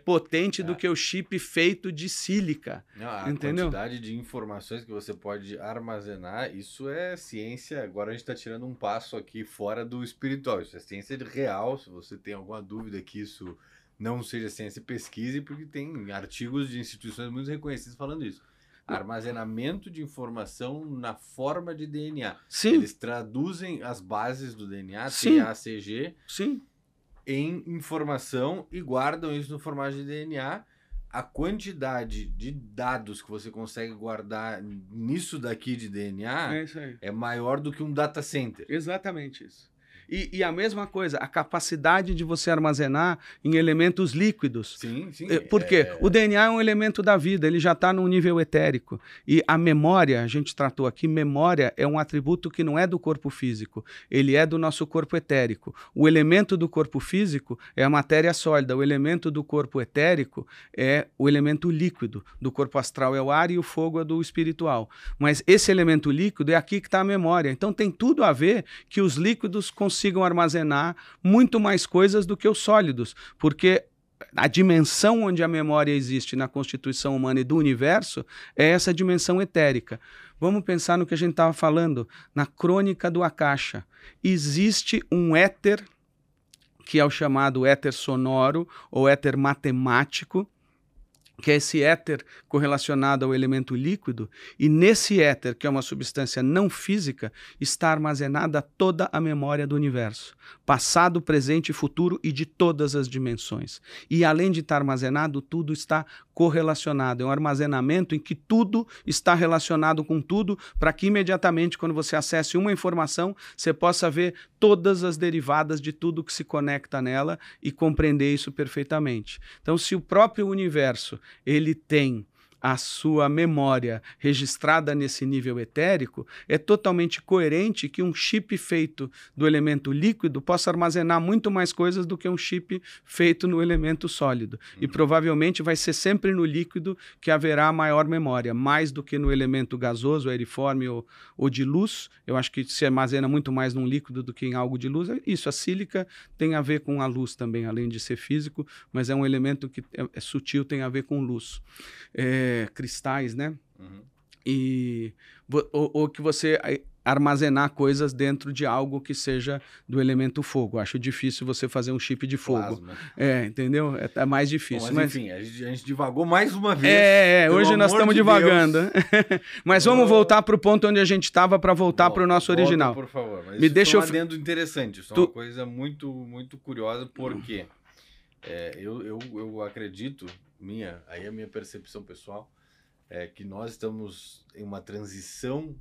potente do que o chip feito de sílica. Entendeu? A quantidade de informações que você pode armazenar, isso é ciência. Agora a gente está tirando um passo aqui fora do espiritual. Isso é ciência real. Se você tem alguma dúvida que isso não seja ciência, pesquise, porque tem artigos de instituições muito reconhecidas falando isso. Armazenamento de informação na forma de DNA. Sim. Eles traduzem as bases do DNA, Sim. TACG, Sim. em informação e guardam isso no formato de DNA. A quantidade de dados que você consegue guardar nisso daqui de DNA é maior do que um data center. Exatamente isso. E a mesma coisa, a capacidade de você armazenar em elementos líquidos. Sim, sim. Por quê? O DNA é um elemento da vida, ele já está num nível etérico. E a memória, a gente tratou aqui, memória é um atributo que não é do corpo físico, ele é do nosso corpo etérico. O elemento do corpo físico é a matéria sólida, o elemento do corpo etérico é o elemento líquido. Do corpo astral é o ar e o fogo é do espiritual. Mas esse elemento líquido é aqui que está a memória. Então tem tudo a ver que os líquidos consigam armazenar muito mais coisas do que os sólidos, porque a dimensão onde a memória existe na constituição humana e do universo é essa dimensão etérica. Vamos pensar no que a gente estava falando, na crônica do Akasha. Existe um éter, que é o chamado éter sonoro ou éter matemático, que é esse éter correlacionado ao elemento líquido, e nesse éter, que é uma substância não física, está armazenada toda a memória do universo, passado, presente e futuro e de todas as dimensões. E além de estar armazenado, tudo está correlacionado. É um armazenamento em que tudo está relacionado com tudo, para que imediatamente, quando você acesse uma informação, você possa ver todas as derivadas de tudo que se conecta nela e compreender isso perfeitamente. Então, se o próprio universo ele tem a sua memória registrada nesse nível etérico, é totalmente coerente que um chip feito do elemento líquido possa armazenar muito mais coisas do que um chip feito no elemento sólido. E provavelmente vai ser sempre no líquido que haverá maior memória, mais do que no elemento gasoso, aeriforme ou de luz. Eu acho que se armazena muito mais num líquido do que em algo de luz. Isso, a sílica tem a ver com a luz também, além de ser físico, mas é um elemento que é sutil, tem a ver com luz. Cristais, né? Ou que você armazenar coisas dentro de algo que seja do elemento fogo. Acho difícil você fazer um chip de fogo. Plasma. Entendeu? É mais difícil. Bom, mas enfim, a gente divagou mais uma vez. Hoje nós estamos divagando. Mas vamos voltar para o ponto onde a gente estava para voltar para o nosso original. Por favor. Mas Me deixa um adendo interessante. Isso é uma coisa muito, muito curiosa, porque eu acredito, a minha percepção pessoal, é que nós estamos em uma transição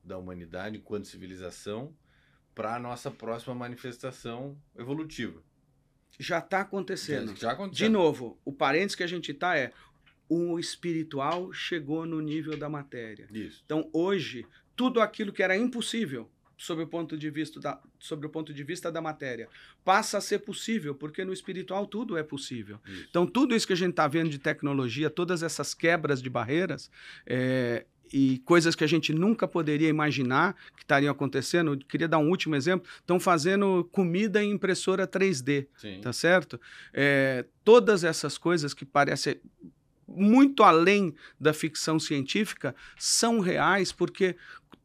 da humanidade enquanto civilização para a nossa próxima manifestação evolutiva. Já está acontecendo. Já aconteceu. De novo, o parênteses que a gente está o espiritual chegou no nível da matéria. Isso. Então, hoje, tudo aquilo que era impossível sobre o ponto de vista da matéria, passa a ser possível, porque no espiritual tudo é possível. Isso. Então, tudo isso que a gente está vendo de tecnologia, todas essas quebras de barreiras, e coisas que a gente nunca poderia imaginar que estariam acontecendo. Eu queria dar um último exemplo. Estão fazendo comida em impressora 3D, Sim. tá certo? Todas essas coisas que parecem muito além da ficção científica são reais, porque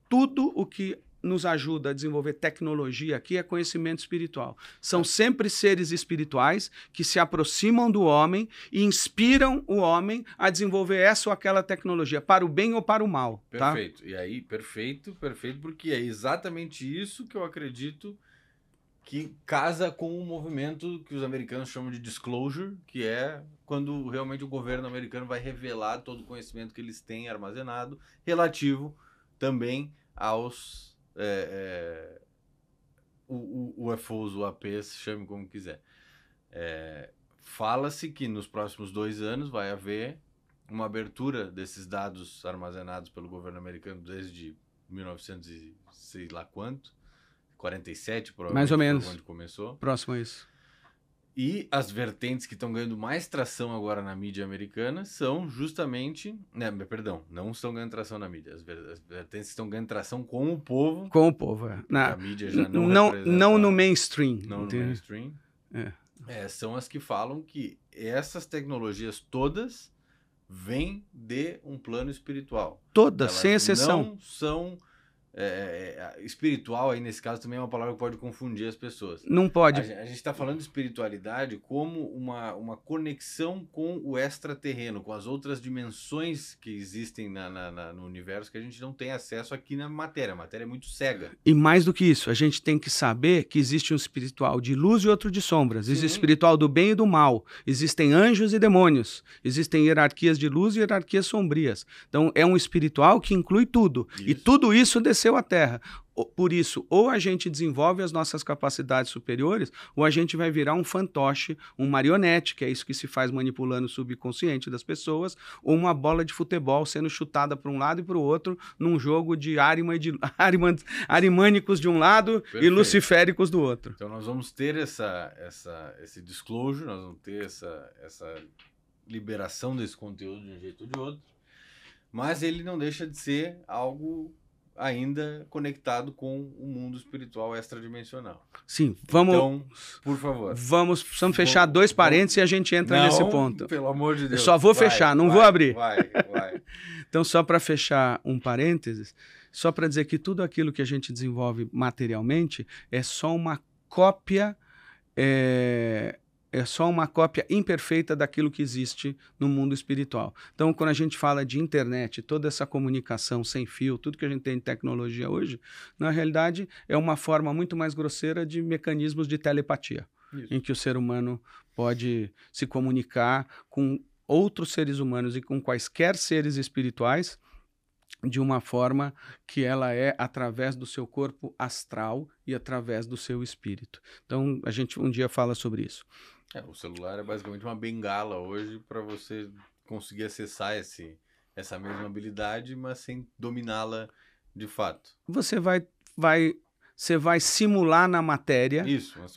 tudo o que nos ajuda a desenvolver tecnologia aqui é conhecimento espiritual. São sempre seres espirituais que se aproximam do homem e inspiram o homem a desenvolver essa ou aquela tecnologia, para o bem ou para o mal. Perfeito. Tá? E aí, perfeito, porque é exatamente isso que eu acredito que casa com o movimento que os americanos chamam de disclosure, que é quando realmente o governo americano vai revelar todo o conhecimento que eles têm armazenado, relativo também aos UFOs, UAPs, chame como quiser. Fala-se que nos próximos 2 anos vai haver uma abertura desses dados armazenados pelo governo americano desde 1900 e sei lá quanto, 47 provavelmente, mais ou menos, onde começou. Próximo a isso. E as vertentes que estão ganhando mais tração agora na mídia americana são justamente... não estão ganhando tração na mídia. As vertentes que estão ganhando tração com o povo. Com o povo, A mídia já não no mainstream. Não no mainstream. São as que falam que essas tecnologias todas vêm de um plano espiritual. Todas, Elas sem exceção. não são... espiritual aí nesse caso também é uma palavra que pode confundir as pessoas. Não pode. A gente está falando de espiritualidade como uma conexão com o extraterreno, com as outras dimensões que existem no universo que a gente não tem acesso aqui na matéria. A matéria é muito cega. E mais do que isso, a gente tem que saber que existe um espiritual de luz e outro de sombras. Sim. Existe espiritual do bem e do mal. Existem anjos e demônios. Existem hierarquias de luz e hierarquias sombrias. Então é um espiritual que inclui tudo. Isso. E tudo isso desceu à Terra. Por isso, ou a gente desenvolve as nossas capacidades superiores, ou a gente vai virar um fantoche, um marionete, que é isso que se faz manipulando o subconsciente das pessoas, ou uma bola de futebol sendo chutada para um lado e para o outro, num jogo de arimânicos de um lado Perfeito. E luciféricos do outro. Então nós vamos ter esse disclosure, nós vamos ter essa liberação desse conteúdo de um jeito ou de outro, mas ele não deixa de ser algo ainda conectado com o mundo espiritual extradimensional. Sim, vamos... Então, por favor. Vamos fechar 2 parênteses e a gente entra nesse ponto. Pelo amor de Deus. Eu só vou fechar, não vou abrir. Vai. Então, só para fechar um parênteses, só para dizer que tudo aquilo que a gente desenvolve materialmente é só uma cópia... É só uma cópia imperfeita daquilo que existe no mundo espiritual. Então, quando a gente fala de internet, toda essa comunicação sem fio, tudo que a gente tem de tecnologia hoje, na realidade é uma forma muito mais grosseira de mecanismos de telepatia, em que o ser humano pode se comunicar com outros seres humanos e com quaisquer seres espirituais de uma forma que ela é através do seu corpo astral e através do seu espírito. Então, a gente um dia fala sobre isso. O celular é basicamente uma bengala hoje para você conseguir acessar essa mesma habilidade, mas sem dominá-la de fato. Você vai simular na matéria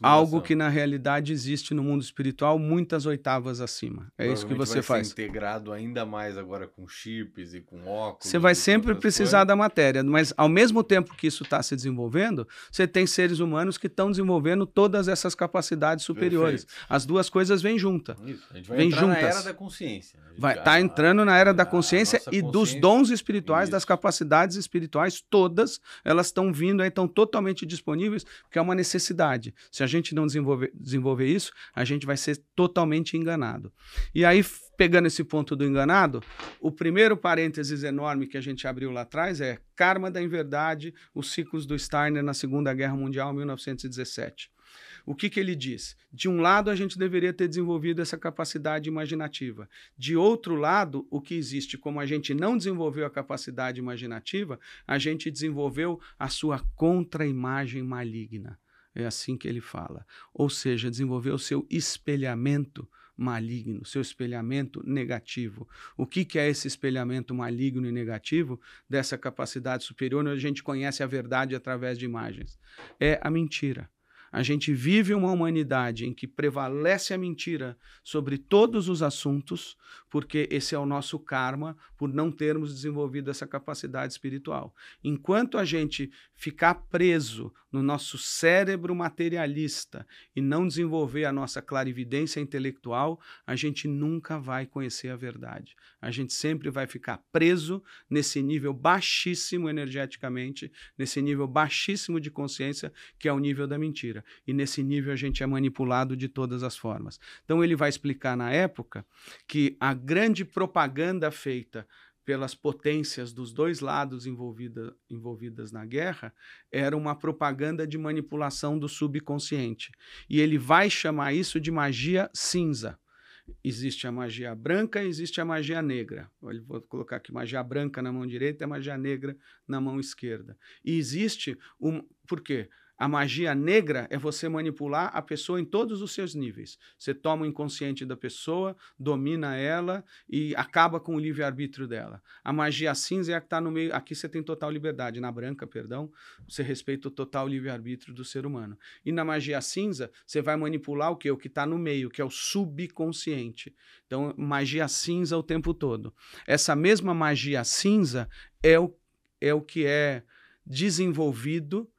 algo que na realidade existe no mundo espiritual muitas oitavas acima. É isso que você faz. Vai ser integrado ainda mais agora com chips e com óculos. Você vai sempre precisar da matéria, mas ao mesmo tempo que isso está se desenvolvendo, você tem seres humanos que estão desenvolvendo todas essas capacidades superiores. Perfeito. As duas coisas vêm juntas. Isso. A gente vai entrar na era da consciência. Está entrando na era da consciência e dos dons espirituais, das capacidades espirituais, todas elas estão vindo aí, estão totalmente disponíveis, porque é uma necessidade. Se a gente não desenvolver isso, a gente vai ser totalmente enganado. E aí, pegando esse ponto do enganado, o primeiro parênteses enorme que a gente abriu lá atrás é Karma da Inverdade, os ciclos do Steiner na Segunda Guerra Mundial, 1917. O que ele diz? De um lado, a gente deveria ter desenvolvido essa capacidade imaginativa. De outro lado, o que existe, como a gente não desenvolveu a capacidade imaginativa, a gente desenvolveu a sua contra-imagem maligna. É assim que ele fala. Ou seja, desenvolveu o seu espelhamento maligno, seu espelhamento negativo. O que é esse espelhamento maligno e negativo dessa capacidade superior, onde a gente conhece a verdade através de imagens? É a mentira. A gente vive uma humanidade em que prevalece a mentira sobre todos os assuntos, porque esse é o nosso karma por não termos desenvolvido essa capacidade espiritual. Enquanto a gente ficar preso no nosso cérebro materialista e não desenvolver a nossa clarividência intelectual, a gente nunca vai conhecer a verdade. A gente sempre vai ficar preso nesse nível baixíssimo energeticamente, nesse nível baixíssimo de consciência, que é o nível da mentira. E nesse nível a gente é manipulado de todas as formas. Então ele vai explicar na época que a grande propaganda feita pelas potências dos dois lados envolvidas na guerra era uma propaganda de manipulação do subconsciente. E ele vai chamar isso de magia cinza. Existe a magia branca e existe a magia negra. Vou colocar aqui magia branca na mão direita e magia negra na mão esquerda. E existe por quê? A magia negra é você manipular a pessoa em todos os seus níveis. Você toma o inconsciente da pessoa, domina ela e acaba com o livre-arbítrio dela. A magia cinza é a que está no meio. Aqui você tem total liberdade. Na branca, perdão, você respeita o total livre-arbítrio do ser humano. E na magia cinza, você vai manipular o quê? O que está no meio, que é o subconsciente. Então, magia cinza o tempo todo. Essa mesma magia cinza é o que é desenvolvido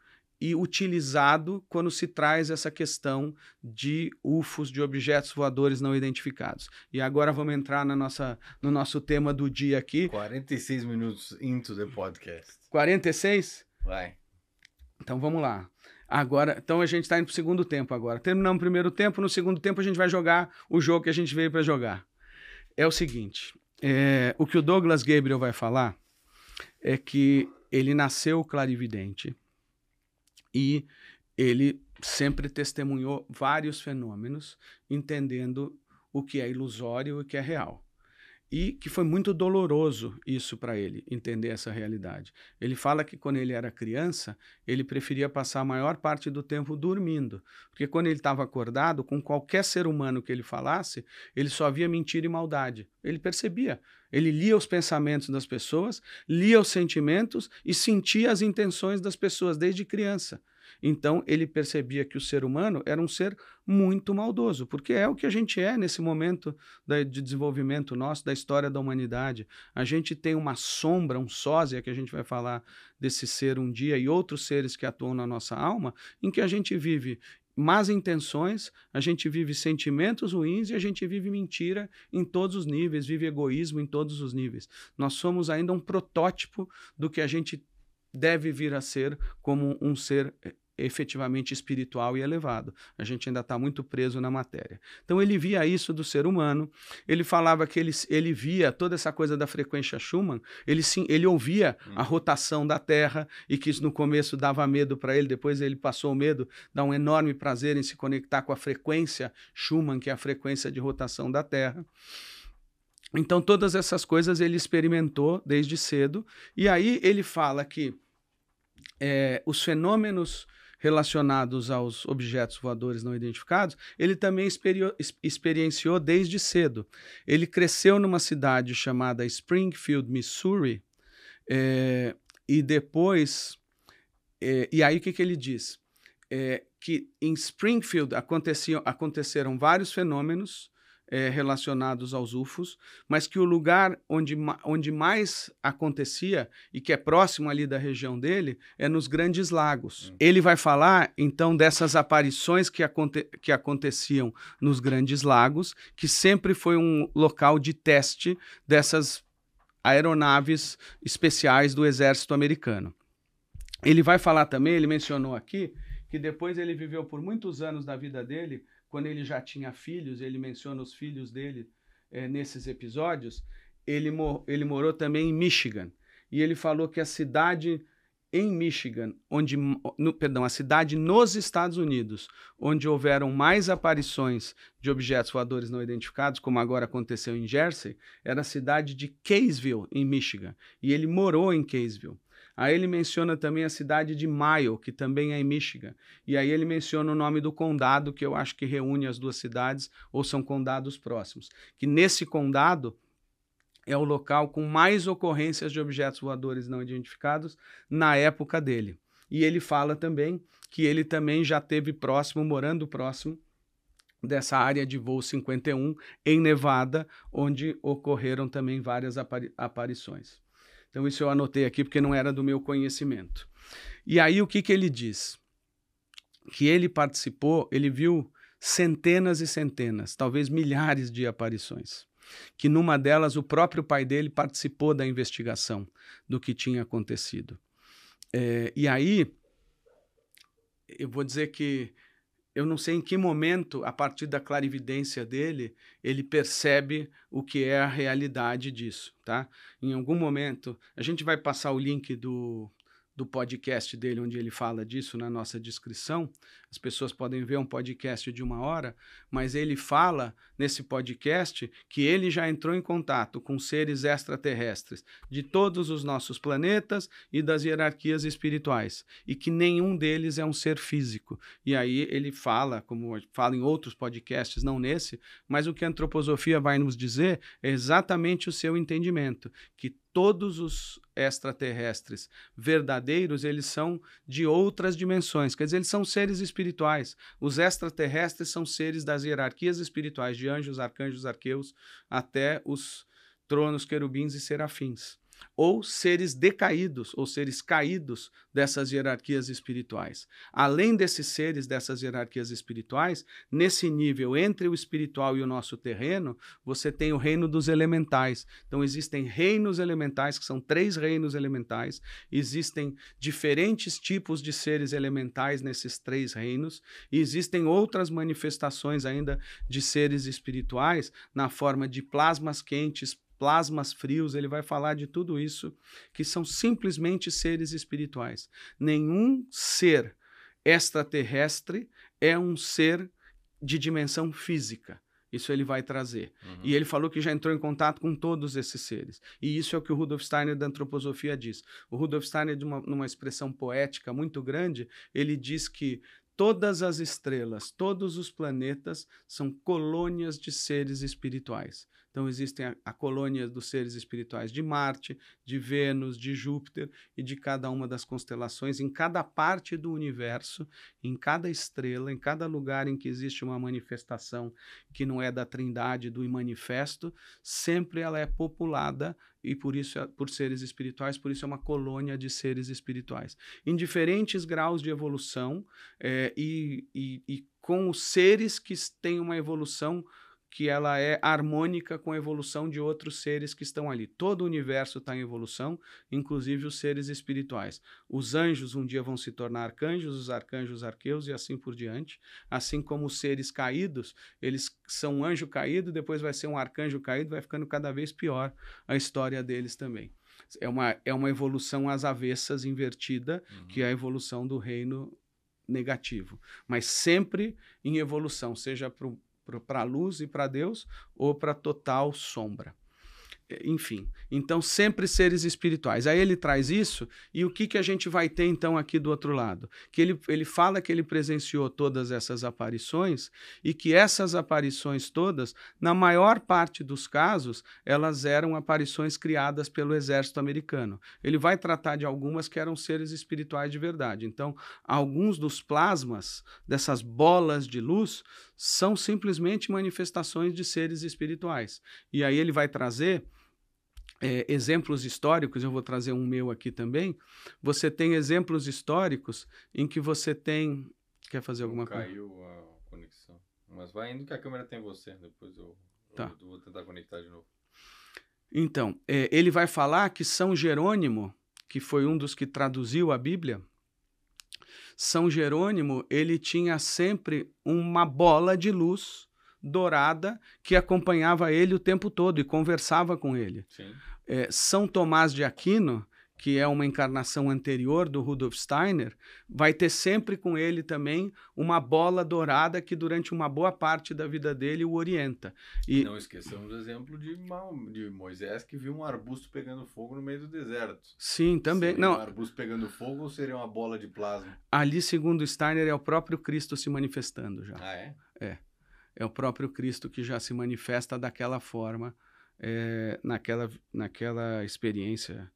e utilizado quando se traz essa questão de UFOs, de objetos voadores não identificados. E agora vamos entrar no nosso tema do dia aqui. 46 minutos into the podcast. 46? Vai. Então vamos lá. Agora, então a gente está indo para o segundo tempo agora. Terminamos o primeiro tempo, no segundo tempo a gente vai jogar o jogo que a gente veio para jogar. É o seguinte, o que o Douglas Gabriel vai falar é que ele nasceu clarividente, e ele sempre testemunhou vários fenômenos, entendendo o que é ilusório e o que é real. E que foi muito doloroso isso para ele, entender essa realidade. Ele fala que quando ele era criança, ele preferia passar a maior parte do tempo dormindo, porque quando ele estava acordado, com qualquer ser humano que ele falasse, ele só via mentira e maldade. Ele percebia. Ele lia os pensamentos das pessoas, lia os sentimentos e sentia as intenções das pessoas desde criança. Então, ele percebia que o ser humano era um ser muito maldoso, porque é o que a gente é nesse momento de desenvolvimento nosso, da história da humanidade. A gente tem uma sombra, um sósia, que a gente vai falar desse ser um dia, e outros seres que atuam na nossa alma, em que a gente vive más intenções, a gente vive sentimentos ruins e a gente vive mentira em todos os níveis, vive egoísmo em todos os níveis. Nós somos ainda um protótipo do que a gente deve vir a ser como um ser efetivamente espiritual e elevado. A gente ainda está muito preso na matéria. Então ele via isso do ser humano, ele falava que ele via toda essa coisa da frequência Schumann, ele ouvia a rotação da Terra e que isso no começo dava medo para ele, depois ele passou o medo, dá um enorme prazer em se conectar com a frequência Schumann, que é a frequência de rotação da Terra. Então todas essas coisas ele experimentou desde cedo, e aí ele fala que os fenômenos relacionados aos objetos voadores não identificados, ele também experienciou desde cedo. Ele cresceu numa cidade chamada Springfield, Missouri, e depois... e aí o que ele diz? Que em Springfield aconteceram vários fenômenos relacionados aos UFOs, mas que o lugar onde mais acontecia e que é próximo ali da região dele é nos Grandes Lagos. Ele vai falar, então, dessas aparições que aconteciam nos Grandes Lagos, que sempre foi um local de teste dessas aeronaves especiais do exército americano. Ele vai falar também, ele mencionou aqui, que depois ele viveu por muitos anos da vida dele, quando ele já tinha filhos, ele menciona os filhos dele nesses episódios, ele morou também em Michigan. E ele falou que a cidade em Michigan, a cidade nos Estados Unidos, onde houveram mais aparições de objetos voadores não identificados, como agora aconteceu em Jersey, era a cidade de Kaysville, em Michigan. E ele morou em Kaysville. Aí ele menciona também a cidade de Mayo, que também é em Michigan. E aí ele menciona o nome do condado, que eu acho que reúne as duas cidades, ou são condados próximos. Que nesse condado é o local com mais ocorrências de objetos voadores não identificados na época dele. E ele fala também que ele também já esteve próximo, morando próximo, dessa área de voo 51 em Nevada, onde ocorreram também várias aparições. Então isso eu anotei aqui porque não era do meu conhecimento. E aí o que ele diz? Que ele participou, ele viu centenas e centenas, talvez milhares de aparições. Que numa delas o próprio pai dele participou da investigação do que tinha acontecido. E aí, eu vou dizer que eu não sei em que momento, a partir da clarividência dele, ele percebe o que é a realidade disso, tá? Em algum momento, a gente vai passar o link do podcast dele, onde ele fala disso na nossa descrição. As pessoas podem ver um podcast de 1 hora, mas ele fala nesse podcast que ele já entrou em contato com seres extraterrestres de todos os nossos planetas e das hierarquias espirituais, e que nenhum deles é um ser físico. E aí ele fala, como fala em outros podcasts, não nesse, mas o que a antroposofia vai nos dizer é exatamente o seu entendimento, que todos os extraterrestres verdadeiros, eles são de outras dimensões, quer dizer, eles são seres espirituais. Os extraterrestres são seres das hierarquias espirituais, de anjos, arcanjos, arqueus, até os tronos, querubins e serafins. Ou seres decaídos, ou seres caídos dessas hierarquias espirituais. Além desses seres dessas hierarquias espirituais, nesse nível entre o espiritual e o nosso terreno, você tem o reino dos elementais. Então existem reinos elementais, que são 3 reinos elementais, existem diferentes tipos de seres elementais nesses 3 reinos, e existem outras manifestações ainda de seres espirituais na forma de plasmas quentes, plasmas frios. Ele vai falar de tudo isso, que são simplesmente seres espirituais. Nenhum ser extraterrestre é um ser de dimensão física. Isso ele vai trazer. E ele falou que já entrou em contato com todos esses seres. E isso é o que o Rudolf Steiner da antroposofia diz. O Rudolf Steiner, numa expressão poética muito grande, ele diz que todas as estrelas, todos os planetas são colônias de seres espirituais. Então existem a colônia dos seres espirituais de Marte, de Vênus, de Júpiter e de cada uma das constelações, em cada parte do universo, em cada estrela, em cada lugar em que existe uma manifestação que não é da Trindade, do Imanifesto, sempre ela é populada e por isso por seres espirituais, por isso é uma colônia de seres espirituais. Em diferentes graus de evolução e com os seres que têm uma evolução que ela é harmônica com a evolução de outros seres que estão ali. Todo o universo está em evolução, inclusive os seres espirituais. Os anjos um dia vão se tornar arcanjos, os arcanjos arqueus e assim por diante. Assim como os seres caídos, eles são um anjo caído, depois vai ser um arcanjo caído, vai ficando cada vez pior a história deles também. É uma evolução às avessas, invertida, que é a evolução do reino negativo. Mas sempre em evolução, seja para a luz e para Deus, ou para total sombra. Enfim, então sempre seres espirituais. Aí ele traz isso, e o que a gente vai ter então aqui do outro lado? Que ele fala que ele presenciou todas essas aparições, e que essas aparições todas, na maior parte dos casos, elas eram aparições criadas pelo exército americano. Ele vai tratar de algumas que eram seres espirituais de verdade. Então, alguns dos plasmas, dessas bolas de luz, são simplesmente manifestações de seres espirituais. E aí ele vai trazer exemplos históricos, eu vou trazer um meu aqui também. Você tem exemplos históricos em que você tem... Quer fazer alguma coisa? Caiu a conexão. Mas vai indo que a câmera tem você, depois eu vou tentar conectar de novo. Então, ele vai falar que São Jerônimo, que foi um dos que traduziu a Bíblia, São Jerônimo, ele tinha sempre uma bola de luz dourada que acompanhava ele o tempo todo e conversava com ele. Sim. São Tomás de Aquino, que é uma encarnação anterior do Rudolf Steiner, vai ter sempre com ele também uma bola dourada que durante uma boa parte da vida dele o orienta. E não esqueçamos o exemplo de Moisés, que viu um arbusto pegando fogo no meio do deserto. Sim, também. Seria Não, um arbusto pegando fogo ou seria uma bola de plasma? ali, segundo Steiner, é o próprio Cristo se manifestando já. Ah, é? É o próprio Cristo que já se manifesta daquela forma, naquela experiência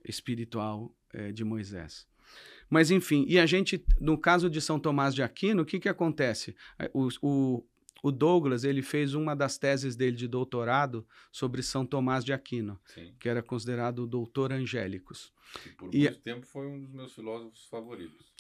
espiritual de Moisés. Mas, enfim, e a gente, no caso de São Tomás de Aquino, o que acontece? O Douglas, ele fez uma das teses dele de doutorado sobre São Tomás de Aquino, Sim. que era considerado o doutor angélicos. E por muito tempo foi um dos meus filósofos favoritos.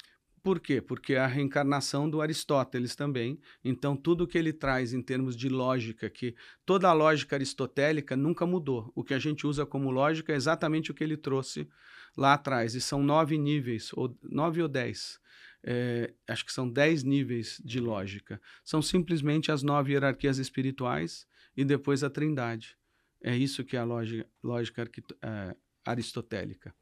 Por quê? Porque é a reencarnação do Aristóteles também. Então, tudo que ele traz em termos de lógica, que toda a lógica aristotélica nunca mudou. O que a gente usa como lógica é exatamente o que ele trouxe lá atrás. E são 9 níveis, ou 9 ou 10. Acho que são 10 níveis de lógica. São simplesmente as 9 hierarquias espirituais e depois a trindade. É isso que é a lógica aristotélica.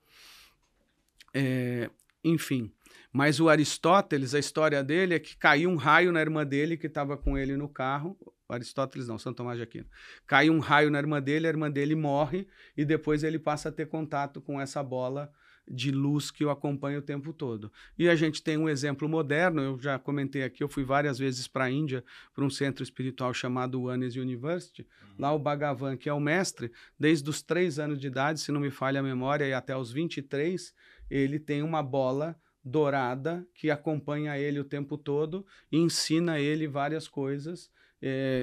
Enfim, mas o Aristóteles, a história dele é que caiu um raio na irmã dele que estava com ele no carro. Aristóteles não, São Tomás de Aquino. Caiu um raio na irmã dele morre e depois ele passa a ter contato com essa bola de luz que o acompanha o tempo todo. E a gente tem um exemplo moderno, eu já comentei aqui, eu fui várias vezes para a Índia, para um centro espiritual chamado Ones University. Lá o Bhagavan, que é o mestre, desde os 3 anos de idade, se não me falha a memória, e até os 23, ele tem uma bola dourada que acompanha ele o tempo todo e ensina ele várias coisas.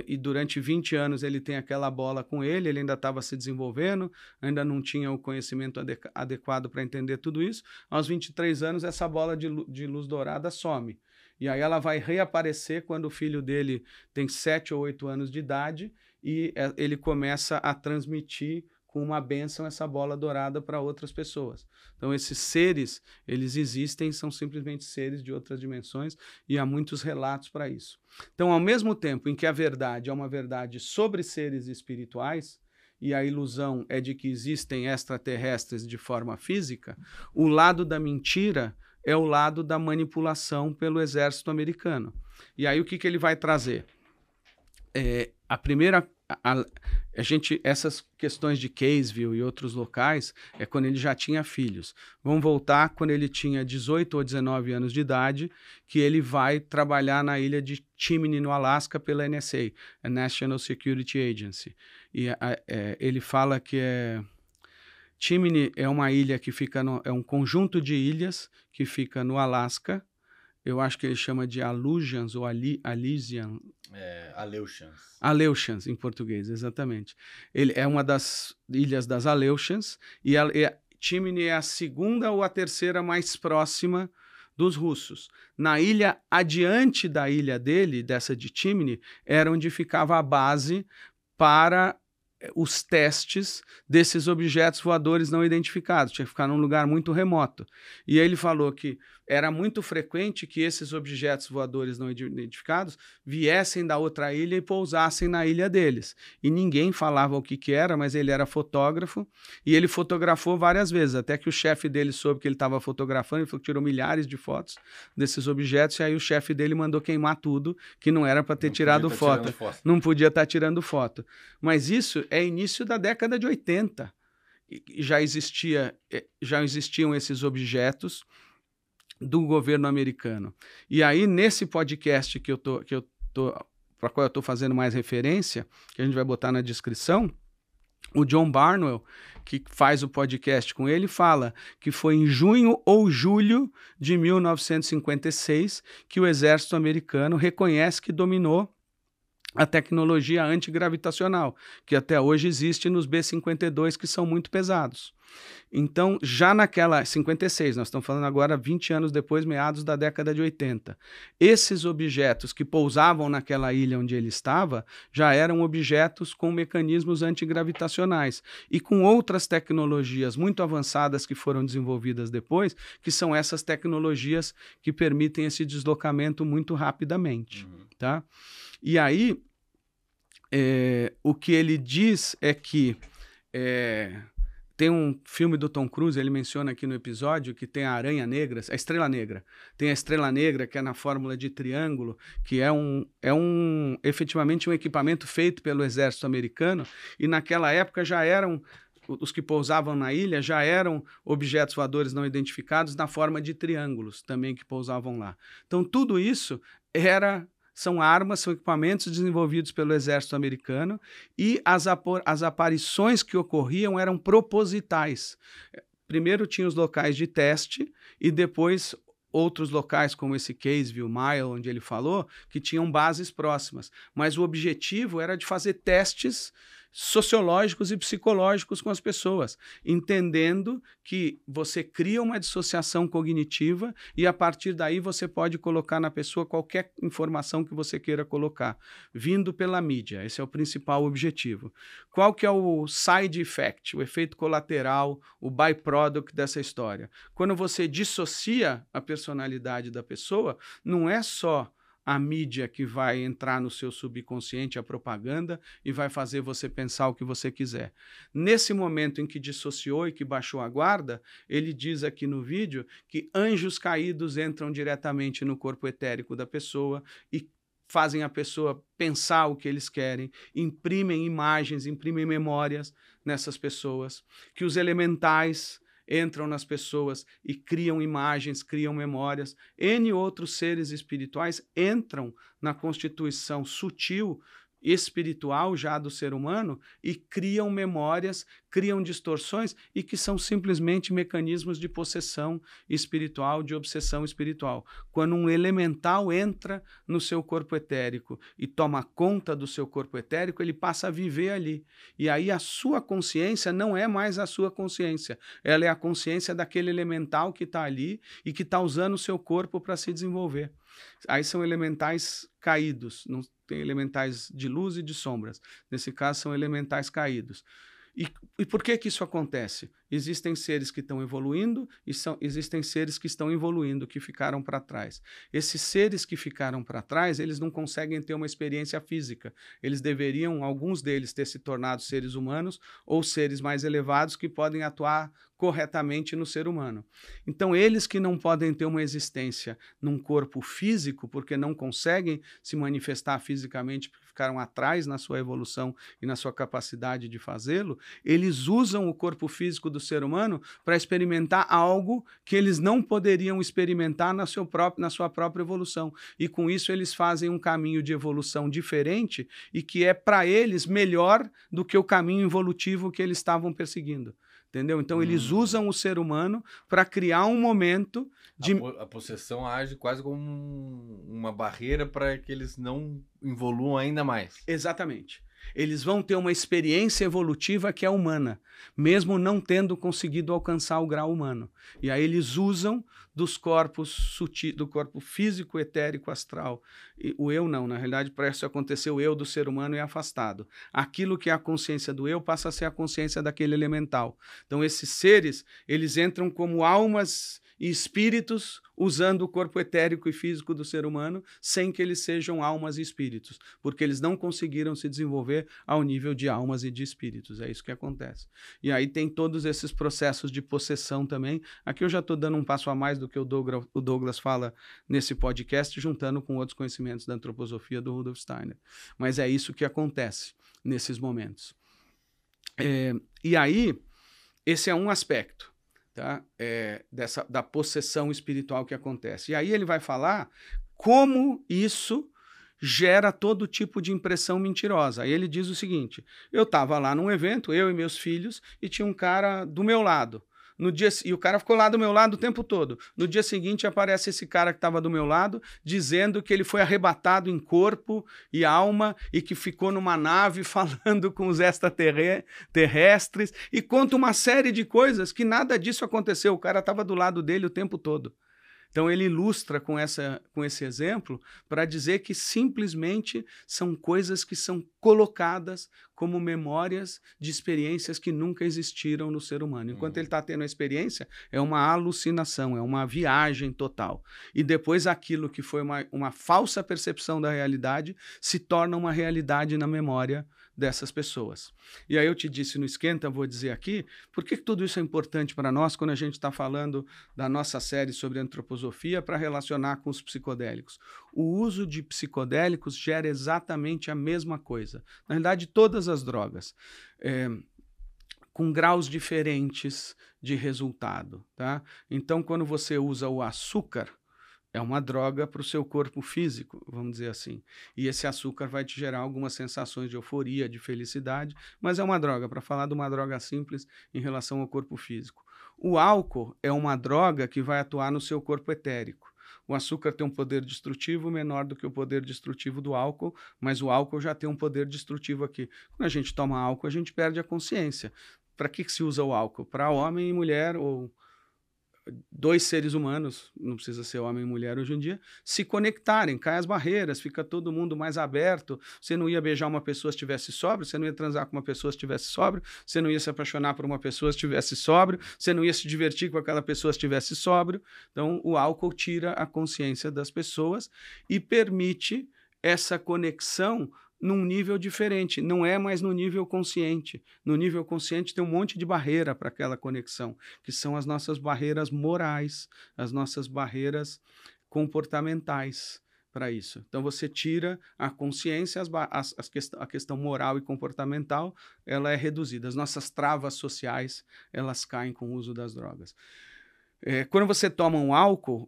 E durante 20 anos ele tem aquela bola com ele ainda estava se desenvolvendo, ainda não tinha o conhecimento adequado para entender tudo isso. Aos 23 anos, essa bola de luz dourada some. E aí ela vai reaparecer quando o filho dele tem 7 ou 8 anos de idade e ele começa a transmitir com uma bênção essa bola dourada para outras pessoas. Então esses seres, eles existem, são simplesmente seres de outras dimensões e há muitos relatos para isso. Então, ao mesmo tempo em que a verdade é uma verdade sobre seres espirituais e a ilusão é de que existem extraterrestres de forma física, o lado da mentira é o lado da manipulação pelo exército americano. E aí o que ele vai trazer? A primeira... essas questões de Caseville e outros locais é quando ele já tinha filhos. Vamos voltar quando ele tinha 18 ou 19 anos de idade, que ele vai trabalhar na ilha de Chimney, no Alasca, pela NSA, a National Security Agency. E ele fala que Chimney é uma ilha que fica é um conjunto de ilhas que fica no Alasca. Eu acho que ele chama de Aleutians ou Aleutians. Aleutians, em português, exatamente. Ele é uma das ilhas das Aleutians e Chimney é a segunda ou a terceira mais próxima dos russos. Na ilha adiante da ilha dele, dessa de Chimney, era onde ficava a base para os testes desses objetos voadores não identificados, tinha que ficar num lugar muito remoto. E aí ele falou que era muito frequente que esses objetos voadores não identificados viessem da outra ilha e pousassem na ilha deles. E ninguém falava o que era, mas ele era fotógrafo e ele fotografou várias vezes, até que o chefe dele soube que ele estava fotografando, ele falou que tirou milhares de fotos desses objetos, e aí o chefe dele mandou queimar tudo, que não era para ter tirado foto. Não podia estar tirando foto. Mas isso é início da década de 80. Já existiam esses objetos do governo americano. E aí, nesse podcast para qual eu estou fazendo mais referência, que a gente vai botar na descrição, o John Barnwell, que faz o podcast com ele, fala que foi em junho ou julho de 1956 que o exército americano reconhece que dominou a tecnologia antigravitacional, que até hoje existe nos B-52, que são muito pesados. Então, já naquela 56, nós estamos falando agora 20 anos depois, meados da década de 80, esses objetos que pousavam naquela ilha onde ele estava, já eram objetos com mecanismos antigravitacionais e com outras tecnologias muito avançadas que foram desenvolvidas depois, que são essas tecnologias que permitem esse deslocamento muito rapidamente, tá? E aí, o que ele diz é que Tem um filme do Tom Cruise, ele menciona aqui no episódio, que tem a Aranha Negra, a Estrela Negra. Tem a Estrela Negra, que é na fórmula de triângulo, que é efetivamente um equipamento feito pelo exército americano, e naquela época já eram, os que pousavam na ilha já eram objetos voadores não identificados na forma de triângulos também que pousavam lá. Então tudo isso são armas, são equipamentos desenvolvidos pelo exército americano, e as aparições que ocorriam eram propositais. Primeiro tinha os locais de teste e depois outros locais, como esse Caseville Mile, onde ele falou, que tinham bases próximas. Mas o objetivo era de fazer testes sociológicos e psicológicos com as pessoas, entendendo que você cria uma dissociação cognitiva e a partir daí você pode colocar na pessoa qualquer informação que você queira colocar, vindo pela mídia. Esse é o principal objetivo. Qual que é o side effect, o efeito colateral, o byproduct dessa história? Quando você dissocia a personalidade da pessoa, não é só a mídia que vai entrar no seu subconsciente, a propaganda, e vai fazer você pensar o que você quiser. Nesse momento em que dissociou e que baixou a guarda, ele diz aqui no vídeo que anjos caídos entram diretamente no corpo etérico da pessoa e fazem a pessoa pensar o que eles querem, imprimem imagens, imprimem memórias nessas pessoas, que os elementais entram nas pessoas e criam imagens, criam memórias. N outros seres espirituais entram na constituição sutil, espiritual já do ser humano e criam memórias, criam distorções e que são simplesmente mecanismos de possessão espiritual, de obsessão espiritual. Quando um elemental entra no seu corpo etérico e toma conta do seu corpo etérico, ele passa a viver ali. E aí a sua consciência não é mais a sua consciência, ela é a consciência daquele elemental que está ali e que está usando o seu corpo para se desenvolver. Aí são elementais caídos, não tem elementais de luz e de sombras. Nesse caso, são elementais caídos. E por que isso acontece? Existem seres que estão evoluindo e existem seres que estão evoluindo, que ficaram para trás. Esses seres que ficaram para trás, eles não conseguem ter uma experiência física. Eles deveriam, alguns deles, ter se tornado seres humanos ou seres mais elevados que podem atuar corretamente no ser humano. Então, eles que não podem ter uma existência num corpo físico, porque não conseguem se manifestar fisicamente, porque ficaram atrás na sua evolução e na sua capacidade de fazê-lo, eles usam o corpo físico do ser humano para experimentar algo que eles não poderiam experimentar na sua própria evolução. E com isso eles fazem um caminho de evolução diferente e que é para eles melhor do que o caminho evolutivo que eles estavam perseguindo. Entendeu? Então eles usam o ser humano para criar um momento de... A possessão age quase como uma barreira para que eles não evoluam ainda mais. Exatamente. Eles vão ter uma experiência evolutiva que é humana, mesmo não tendo conseguido alcançar o grau humano. E aí eles usam dos corpos sutis, do corpo físico, etérico, astral. E o eu não, na realidade, para isso acontecer, o eu do ser humano é afastado. Aquilo que é a consciência do eu passa a ser a consciência daquele elemental. Então esses seres, eles entram como almas e espíritos usando o corpo etérico e físico do ser humano sem que eles sejam almas e espíritos, porque eles não conseguiram se desenvolver ao nível de almas e de espíritos. É isso que acontece. E aí tem todos esses processos de possessão também. Aqui eu já estou dando um passo a mais do que o Douglas fala nesse podcast, juntando com outros conhecimentos da antroposofia do Rudolf Steiner. Mas é isso que acontece nesses momentos. E aí, esse é um aspecto. Tá? Da possessão espiritual que acontece. E aí ele vai falar como isso gera todo tipo de impressão mentirosa. Aí ele diz o seguinte: eu estava lá num evento, eu e meus filhos, e tinha um cara do meu lado. E o cara ficou lá do meu lado o tempo todo. No dia seguinte aparece esse cara que estava do meu lado dizendo que ele foi arrebatado em corpo e alma e que ficou numa nave falando com os extraterrestres e conta uma série de coisas que nada disso aconteceu. O cara estava do lado dele o tempo todo. Então ele ilustra com esse exemplo para dizer que simplesmente são coisas que são colocadas como memórias de experiências que nunca existiram no ser humano. Enquanto ele está tendo a experiência, é uma alucinação, é uma viagem total. E depois aquilo que foi uma falsa percepção da realidade se torna uma realidade na memória dessas pessoas. E aí eu te disse no Esquenta, vou dizer aqui, por que tudo isso é importante para nós quando a gente está falando da nossa série sobre antroposofia para relacionar com os psicodélicos? O uso de psicodélicos gera exatamente a mesma coisa. Na realidade, todas as drogas, com graus diferentes de resultado, tá? Então, quando você usa o açúcar, é uma droga para o seu corpo físico, vamos dizer assim. E esse açúcar vai te gerar algumas sensações de euforia, de felicidade, mas é uma droga, para falar de uma droga simples em relação ao corpo físico. O álcool é uma droga que vai atuar no seu corpo etérico. O açúcar tem um poder destrutivo menor do que o poder destrutivo do álcool, mas o álcool já tem um poder destrutivo aqui. Quando a gente toma álcool, a gente perde a consciência. Para que se usa o álcool? Para homem e mulher, ou dois seres humanos, não precisa ser homem e mulher hoje em dia, se conectarem, caem as barreiras, fica todo mundo mais aberto. Você não ia beijar uma pessoa se estivesse sóbrio, você não ia transar com uma pessoa se estivesse sóbrio, você não ia se apaixonar por uma pessoa se estivesse sóbrio, você não ia se divertir com aquela pessoa se estivesse sóbrio. Então, o álcool tira a consciência das pessoas e permite essa conexão num nível diferente, não é mais no nível consciente. No nível consciente tem um monte de barreira para aquela conexão, que são as nossas barreiras morais, as nossas barreiras comportamentais para isso. Então você tira a consciência, a questão moral e comportamental, ela é reduzida. As nossas travas sociais, elas caem com o uso das drogas. Quando você toma um álcool,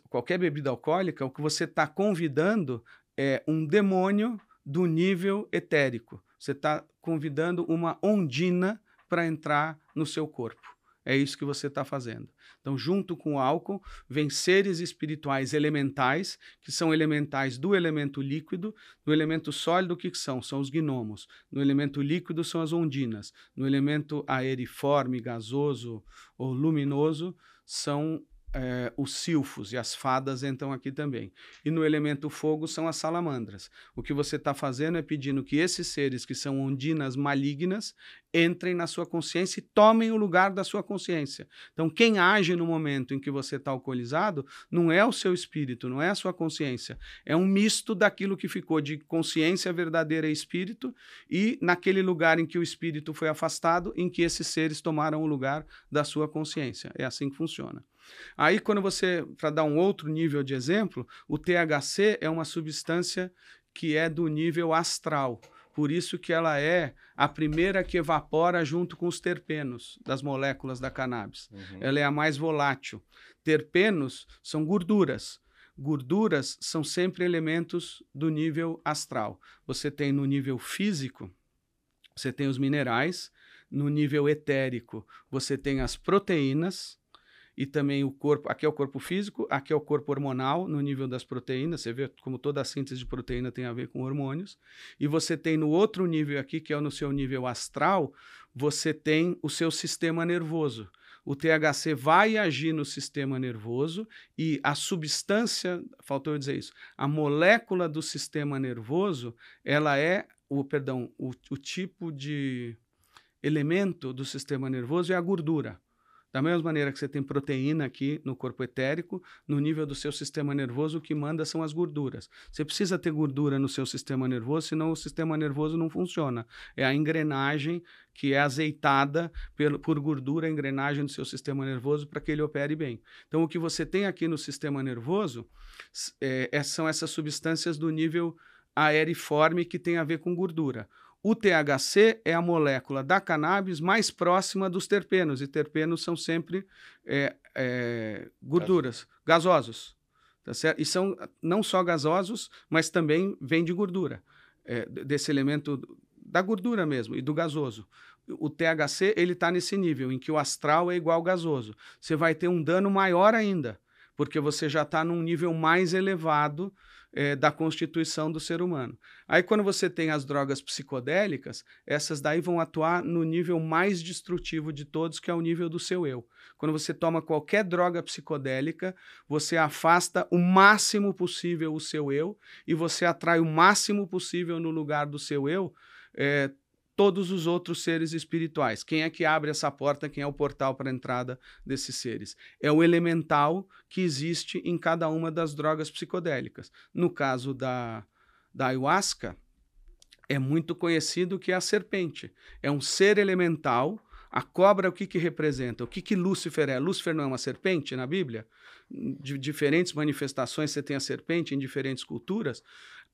qualquer bebida alcoólica, o que você está convidando é um demônio do nível etérico. Você está convidando uma ondina para entrar no seu corpo. É isso que você está fazendo. Então, junto com o álcool, vem seres espirituais elementais, que são elementais do elemento líquido. No elemento sólido, o que são? São os gnomos. No elemento líquido, são as ondinas. No elemento aeriforme, gasoso ou luminoso, são os silfos, e as fadas entram aqui também. E no elemento fogo são as salamandras. O que você está fazendo é pedindo que esses seres, que são ondinas malignas, entrem na sua consciência e tomem o lugar da sua consciência. Então, quem age no momento em que você está alcoolizado não é o seu espírito, não é a sua consciência. É um misto daquilo que ficou de consciência verdadeira e espírito, e naquele lugar em que o espírito foi afastado, em que esses seres tomaram o lugar da sua consciência. É assim que funciona. Aí, quando você, para dar um outro nível de exemplo, o THC é uma substância que é do nível astral. Por isso que ela é a primeira que evapora junto com os terpenos das moléculas da cannabis. Uhum. Ela é a mais volátil. Terpenos são gorduras. Gorduras são sempre elementos do nível astral. Você tem no nível físico, você tem os minerais. No nível etérico, você tem as proteínas. E também o corpo, aqui é o corpo físico, aqui é o corpo hormonal, no nível das proteínas. Você vê como toda a síntese de proteína tem a ver com hormônios. E você tem no outro nível aqui, que é no seu nível astral, você tem o seu sistema nervoso. O THC vai agir no sistema nervoso e a substância, faltou eu dizer isso, a molécula do sistema nervoso, ela é, o tipo de elemento do sistema nervoso é a gordura. Da mesma maneira que você tem proteína aqui no corpo etérico, no nível do seu sistema nervoso, o que manda são as gorduras. Você precisa ter gordura no seu sistema nervoso, senão o sistema nervoso não funciona. É a engrenagem que é azeitada por gordura, a engrenagem do seu sistema nervoso para que ele opere bem. Então, o que você tem aqui no sistema nervoso são essas substâncias do nível aeriforme que tem a ver com gordura. O THC é a molécula da cannabis mais próxima dos terpenos, e terpenos são sempre gorduras, gasosos. Tá certo? E são não só gasosos, mas também vêm de gordura, desse elemento da gordura mesmo, e do gasoso. O THC está nesse nível, em que o astral é igual ao gasoso. Você vai ter um dano maior ainda, porque você já está num nível mais elevado da constituição do ser humano. Aí, quando você tem as drogas psicodélicas, essas daí vão atuar no nível mais destrutivo de todos, que é o nível do seu eu. Quando você toma qualquer droga psicodélica, você afasta o máximo possível o seu eu e você atrai o máximo possível no lugar do seu eu todos os outros seres espirituais. Quem é que abre essa porta? Quem é o portal para a entrada desses seres? É o elemental que existe em cada uma das drogas psicodélicas. No caso da ayahuasca, é muito conhecido que é a serpente. É um ser elemental. A cobra, o que representa? O que Lúcifer é? Lúcifer não é uma serpente na Bíblia? De diferentes manifestações você tem a serpente em diferentes culturas.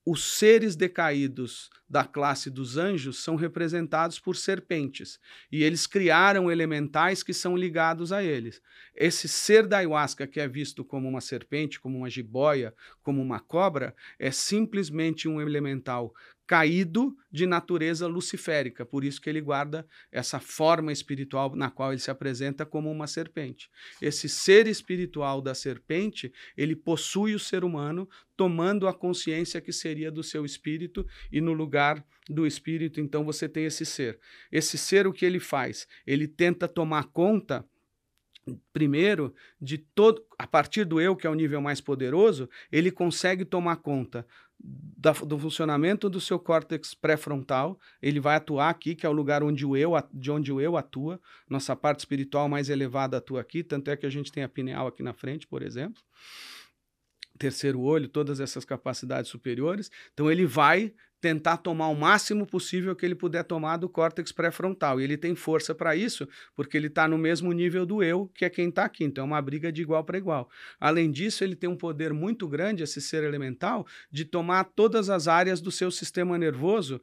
Os seres decaídos da classe dos anjos são representados por serpentes. E eles criaram elementais que são ligados a eles. Esse ser da ayahuasca, que é visto como uma serpente, como uma jiboia, como uma cobra, é simplesmente um elemental caído de natureza luciférica, por isso que ele guarda essa forma espiritual na qual ele se apresenta como uma serpente. Esse ser espiritual da serpente, ele possui o ser humano, tomando a consciência que seria do seu espírito, e no lugar do espírito, então você tem esse ser. Esse ser, o que ele faz? Ele tenta tomar conta primeiro de todo, a partir do eu, que é o nível mais poderoso, ele consegue tomar conta do funcionamento do seu córtex pré-frontal. Ele vai atuar aqui, que é o lugar de onde o eu atua. Nossa parte espiritual mais elevada atua aqui, tanto é que a gente tem a pineal aqui na frente, por exemplo. Terceiro olho, todas essas capacidades superiores. Então ele vai tentar tomar o máximo possível que ele puder tomar do córtex pré-frontal. E ele tem força para isso, porque ele está no mesmo nível do eu, que é quem está aqui. Então é uma briga de igual para igual. Além disso, ele tem um poder muito grande, esse ser elemental, de tomar todas as áreas do seu sistema nervoso,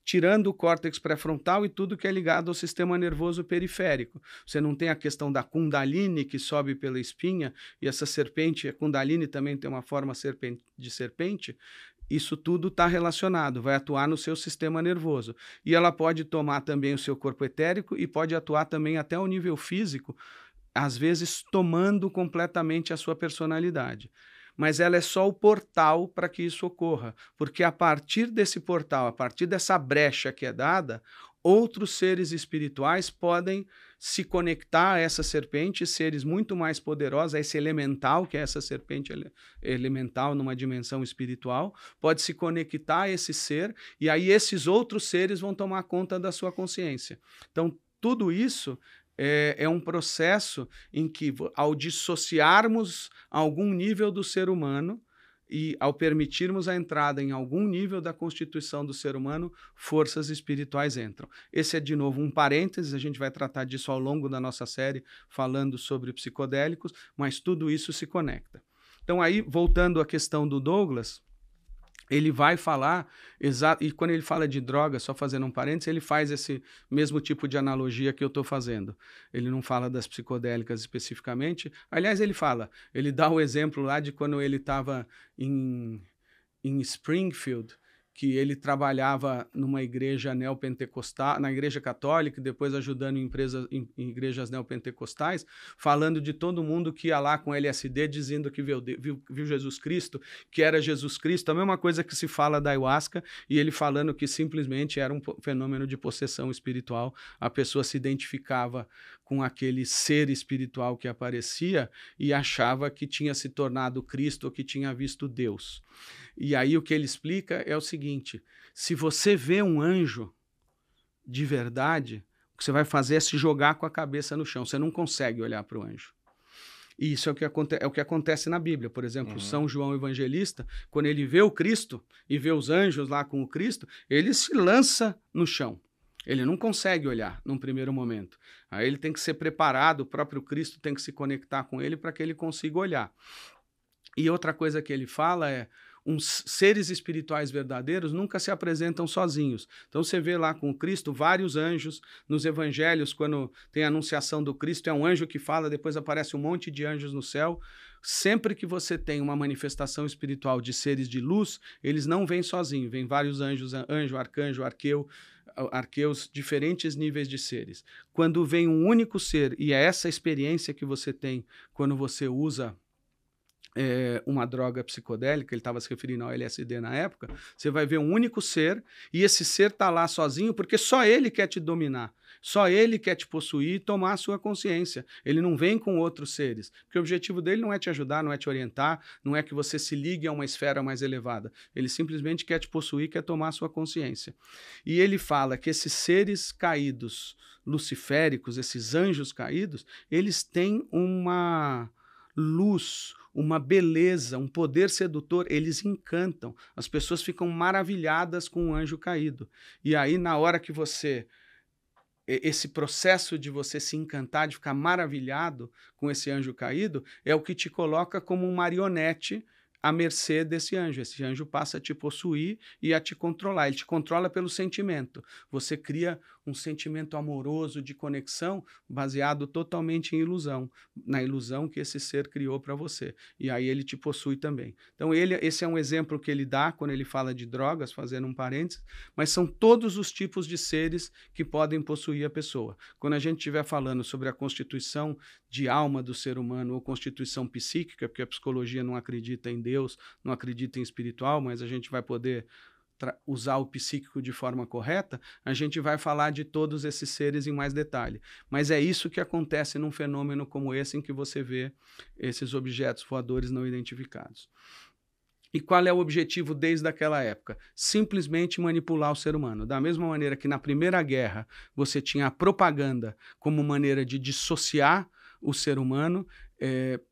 tirando o córtex pré-frontal e tudo que é ligado ao sistema nervoso periférico. Você não tem a questão da Kundalini que sobe pela espinha, e essa serpente, a Kundalini também tem uma forma de serpente. Isso tudo está relacionado, vai atuar no seu sistema nervoso. E ela pode tomar também o seu corpo etérico e pode atuar também até o nível físico, às vezes tomando completamente a sua personalidade. Mas ela é só o portal para que isso ocorra, porque a partir desse portal, a partir dessa brecha que é dada, outros seres espirituais podem se conectar a essa serpente, seres muito mais poderosos, a esse elemental, que é essa serpente elemental numa dimensão espiritual, pode se conectar a esse ser, e aí esses outros seres vão tomar conta da sua consciência. Então, tudo isso é um processo em que, ao dissociarmos algum nível do ser humano e ao permitirmos a entrada em algum nível da constituição do ser humano, forças espirituais entram. Esse é, de novo, um parênteses, a gente vai tratar disso ao longo da nossa série, falando sobre psicodélicos, mas tudo isso se conecta. Então, aí, voltando à questão do Douglas, ele vai falar, e quando ele fala de droga, só fazendo um parênteses, ele faz esse mesmo tipo de analogia que eu estou fazendo. Ele não fala das psicodélicas especificamente. Aliás, ele dá o exemplo lá de quando ele estava em Springfield, que ele trabalhava numa igreja neopentecostal, na igreja católica, e depois ajudando em igrejas neopentecostais, falando de todo mundo que ia lá com LSD, dizendo que viu Jesus Cristo, que era Jesus Cristo, a mesma coisa que se fala da ayahuasca, e ele falando que simplesmente era um fenômeno de possessão espiritual. A pessoa se identificava com aquele ser espiritual que aparecia e achava que tinha se tornado Cristo ou que tinha visto Deus. E aí o que ele explica é o seguinte: se você vê um anjo de verdade, o que você vai fazer é se jogar com a cabeça no chão. Você não consegue olhar para o anjo. E isso é o que acontece na Bíblia. Por exemplo, São João Evangelista, quando ele vê o Cristo e vê os anjos lá com o Cristo, ele se lança no chão. Ele não consegue olhar num primeiro momento. Aí ele tem que ser preparado, o próprio Cristo tem que se conectar com ele para que ele consiga olhar. E outra coisa que ele fala é: uns seres espirituais verdadeiros nunca se apresentam sozinhos. Então você vê lá com o Cristo vários anjos. Nos evangelhos, quando tem a anunciação do Cristo, é um anjo que fala, depois aparece um monte de anjos no céu. Sempre que você tem uma manifestação espiritual de seres de luz, eles não vêm sozinhos, vêm vários anjos, anjo, arcanjo, arqueus, diferentes níveis de seres. Quando vem um único ser, e é essa experiência que você tem quando você usa uma droga psicodélica, ele estava se referindo ao LSD na época, você vai ver um único ser, e esse ser está lá sozinho porque só ele quer te dominar, só ele quer te possuir e tomar a sua consciência. Ele não vem com outros seres, porque o objetivo dele não é te ajudar, não é te orientar, não é que você se ligue a uma esfera mais elevada. Ele simplesmente quer te possuir, quer tomar a sua consciência. E ele fala que esses seres caídos, luciféricos, esses anjos caídos, eles têm uma luz, uma beleza, um poder sedutor, eles encantam. As pessoas ficam maravilhadas com o anjo caído. E aí, na hora que esse processo de você se encantar, de ficar maravilhado com esse anjo caído, é o que te coloca como um marionete à mercê desse anjo. Esse anjo passa a te possuir e a te controlar. Ele te controla pelo sentimento. Você cria um sentimento amoroso de conexão baseado totalmente em ilusão, na ilusão que esse ser criou para você. E aí ele te possui também. Então esse é um exemplo que ele dá quando ele fala de drogas, fazendo um parênteses, mas são todos os tipos de seres que podem possuir a pessoa. Quando a gente estiver falando sobre a constituição de alma do ser humano ou constituição psíquica, porque a psicologia não acredita em Deus, não acredita em espiritual, mas a gente vai poder usar o psíquico de forma correta, a gente vai falar de todos esses seres em mais detalhe. Mas é isso que acontece num fenômeno como esse, em que você vê esses objetos voadores não identificados. E qual é o objetivo desde aquela época? Simplesmente manipular o ser humano. Da mesma maneira que na Primeira Guerra você tinha a propaganda como maneira de dissociar o ser humano,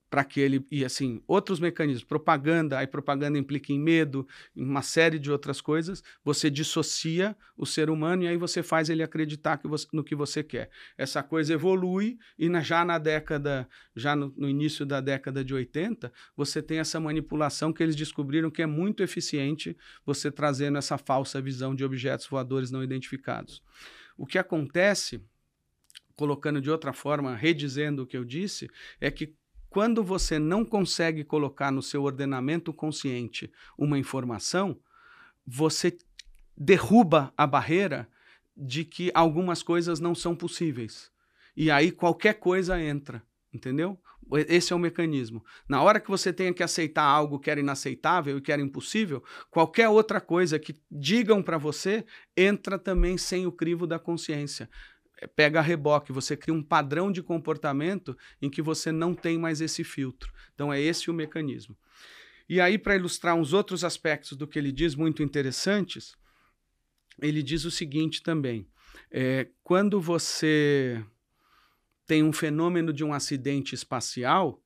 para que ele, e assim, outros mecanismos, propaganda, aí propaganda implica em medo, em uma série de outras coisas, você dissocia o ser humano e aí você faz ele acreditar no que você quer. Essa coisa evolui e já no início da década de 80, você tem essa manipulação que eles descobriram que é muito eficiente, você trazendo essa falsa visão de objetos voadores não identificados. O que acontece, colocando de outra forma, redizendo o que eu disse, é que quando você não consegue colocar no seu ordenamento consciente uma informação, você derruba a barreira de que algumas coisas não são possíveis. E aí qualquer coisa entra, entendeu? Esse é o mecanismo. Na hora que você tenha que aceitar algo que era inaceitável e que era impossível, qualquer outra coisa que digam para você entra também sem o crivo da consciência. Pega a reboque, você cria um padrão de comportamento em que você não tem mais esse filtro. Então é esse o mecanismo. E aí, para ilustrar uns outros aspectos do que ele diz, muito interessantes, ele diz o seguinte também, quando você tem um fenômeno de um acidente espacial,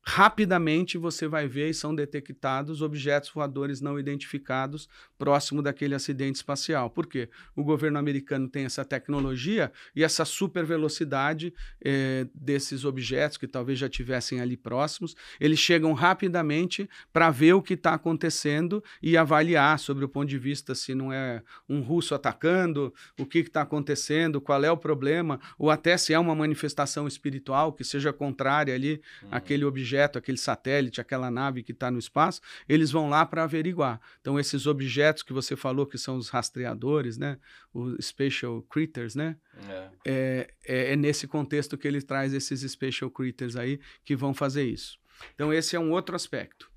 rapidamente você vai ver e são detectados objetos voadores não identificados próximo daquele acidente espacial. Por quê? O governo americano tem essa tecnologia e essa super velocidade desses objetos que talvez já estivessem ali próximos, eles chegam rapidamente para ver o que está acontecendo e avaliar sobre o ponto de vista se não é um russo atacando, o que está acontecendo, qual é o problema, ou até se é uma manifestação espiritual que seja contrária ali àquele objeto, aquele satélite, aquela nave que está no espaço, eles vão lá para averiguar. Então, esses objetos que você falou que são os rastreadores, né? Os Spatial Critters, né? É nesse contexto que ele traz esses Spatial Critters aí que vão fazer isso. Então, esse é um outro aspecto.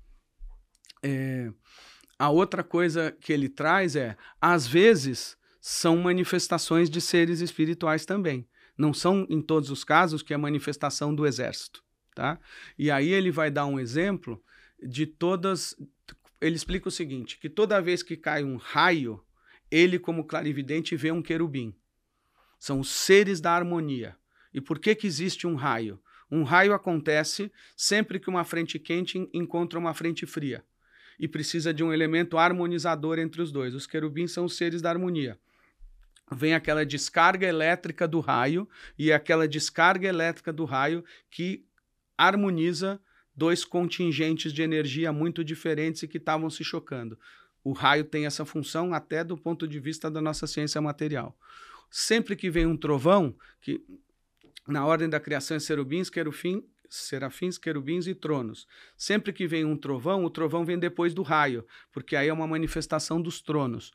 A outra coisa que ele traz às vezes, são manifestações de seres espirituais também. Não são, em todos os casos, que é manifestação do exército. Tá? E aí ele vai dar um exemplo de todas... Ele explica o seguinte, que toda vez que cai um raio, ele, como clarividente, vê um querubim. São os seres da harmonia. E por que existe um raio? Um raio acontece sempre que uma frente quente encontra uma frente fria. E precisa de um elemento harmonizador entre os dois. Os querubins são os seres da harmonia. Vem aquela descarga elétrica do raio, e é aquela descarga elétrica do raio que harmoniza dois contingentes de energia muito diferentes e que estavam se chocando. O raio tem essa função até do ponto de vista da nossa ciência material. Sempre que vem um trovão, que na ordem da criação é serafins, querubins e tronos. Sempre que vem um trovão, o trovão vem depois do raio, porque aí é uma manifestação dos tronos.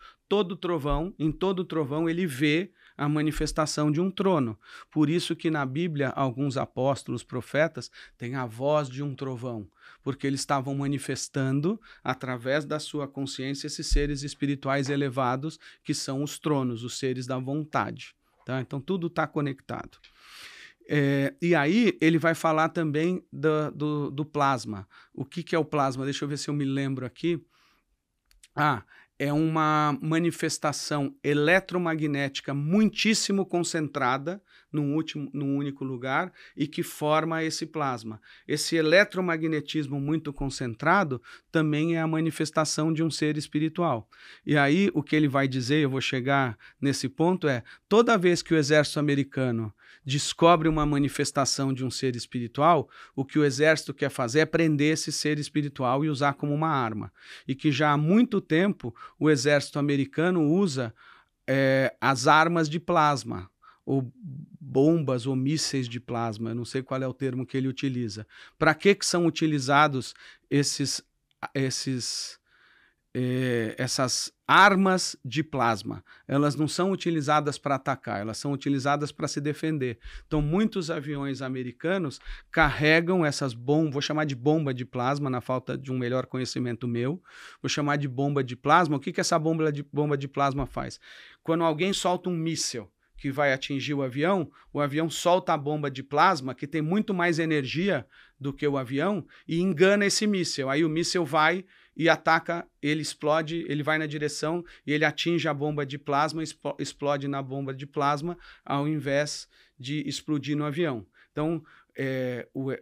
Em todo trovão, ele vê a manifestação de um trono. Por isso que na Bíblia, alguns apóstolos, profetas, têm a voz de um trovão, porque eles estavam manifestando, através da sua consciência, esses seres espirituais elevados, que são os tronos, os seres da vontade. Tá? Então, tudo está conectado. E aí ele vai falar também do plasma. O que é o plasma? Deixa eu ver se eu me lembro aqui. é uma manifestação eletromagnética muitíssimo concentrada num único lugar e que forma esse plasma. Esse eletromagnetismo muito concentrado também é a manifestação de um ser espiritual. E aí o que ele vai dizer, eu vou chegar nesse ponto, é toda vez que o exército americano descobre uma manifestação de um ser espiritual, o que o exército quer fazer é prender esse ser espiritual e usar como uma arma. E que já há muito tempo o exército americano usa as armas de plasma, ou bombas ou mísseis de plasma, eu não sei qual é o termo que ele utiliza. Para que são utilizados essas armas de plasma? Elas não são utilizadas para atacar, elas são utilizadas para se defender. Então, muitos aviões americanos carregam essas bombas, vou chamar de bomba de plasma, na falta de um melhor conhecimento meu, vou chamar de bomba de plasma. O que essa bomba de plasma faz? Quando alguém solta um míssil que vai atingir o avião solta a bomba de plasma, que tem muito mais energia do que o avião, e engana esse míssil. Aí o míssil vai e ataca, ele explode, ele vai na direção e ele atinge a bomba de plasma, explode na bomba de plasma, ao invés de explodir no avião. Então,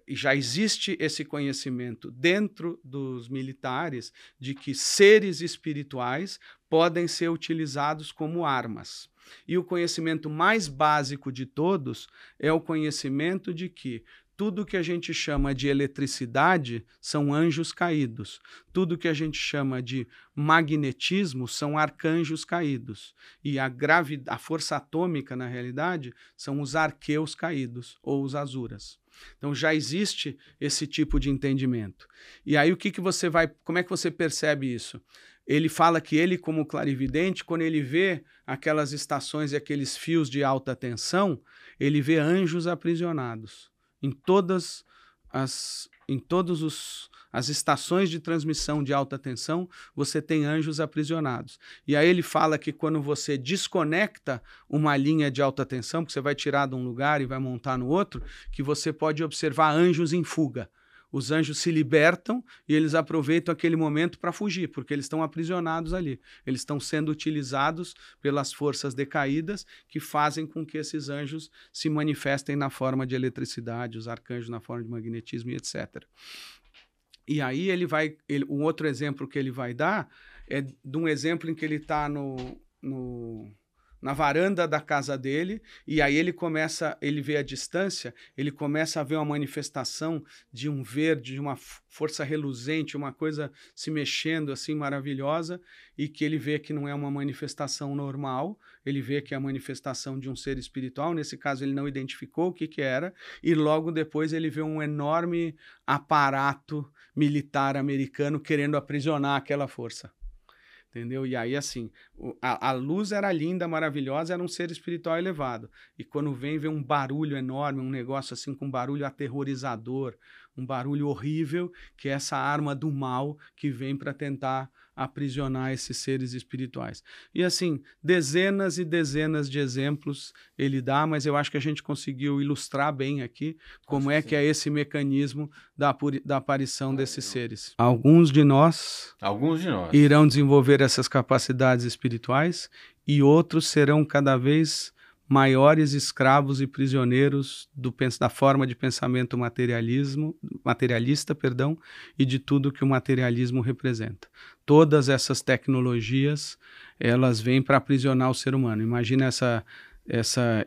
já existe esse conhecimento dentro dos militares de que seres espirituais podem ser utilizados como armas. E o conhecimento mais básico de todos é o conhecimento de que tudo que a gente chama de eletricidade são anjos caídos. Tudo que a gente chama de magnetismo são arcanjos caídos. E a força atômica, na realidade, são os arqueus caídos, ou os asuras. Então já existe esse tipo de entendimento. E aí como é que você percebe isso? Ele fala que ele, como clarividente, quando ele vê aquelas estações e aqueles fios de alta tensão, ele vê anjos aprisionados. Em todas as estações de transmissão de alta tensão, você tem anjos aprisionados. E aí ele fala que quando você desconecta uma linha de alta tensão, que você vai tirar de um lugar e vai montar no outro, que você pode observar anjos em fuga. Os anjos se libertam e eles aproveitam aquele momento para fugir, porque eles estão aprisionados ali. Eles estão sendo utilizados pelas forças decaídas que fazem com que esses anjos se manifestem na forma de eletricidade, os arcanjos na forma de magnetismo e etc. E aí um outro exemplo que ele vai dar é de um exemplo em que ele está na varanda da casa dele, e aí ele vê a distância, ele começa a ver uma manifestação de um verde, de uma força reluzente, uma coisa se mexendo assim maravilhosa, e que ele vê que não é uma manifestação normal, ele vê que é a manifestação de um ser espiritual. Nesse caso ele não identificou o que era, e logo depois ele vê um enorme aparato militar americano querendo aprisionar aquela força. Entendeu? E aí, assim, a luz era linda, maravilhosa, era um ser espiritual elevado. E quando vê um barulho enorme, um negócio assim com um barulho aterrorizador, um barulho horrível, que é essa arma do mal que vem para tentar aprisionar esses seres espirituais. E assim, dezenas e dezenas de exemplos ele dá, mas eu acho que a gente conseguiu ilustrar bem aqui como é que é esse mecanismo da aparição desses seres. Alguns de nós irão desenvolver essas capacidades espirituais e outros serão cada vez maiores escravos e prisioneiros da forma de pensamento materialista, e de tudo que o materialismo representa. Todas essas tecnologias, elas vêm para aprisionar o ser humano. Imagina essa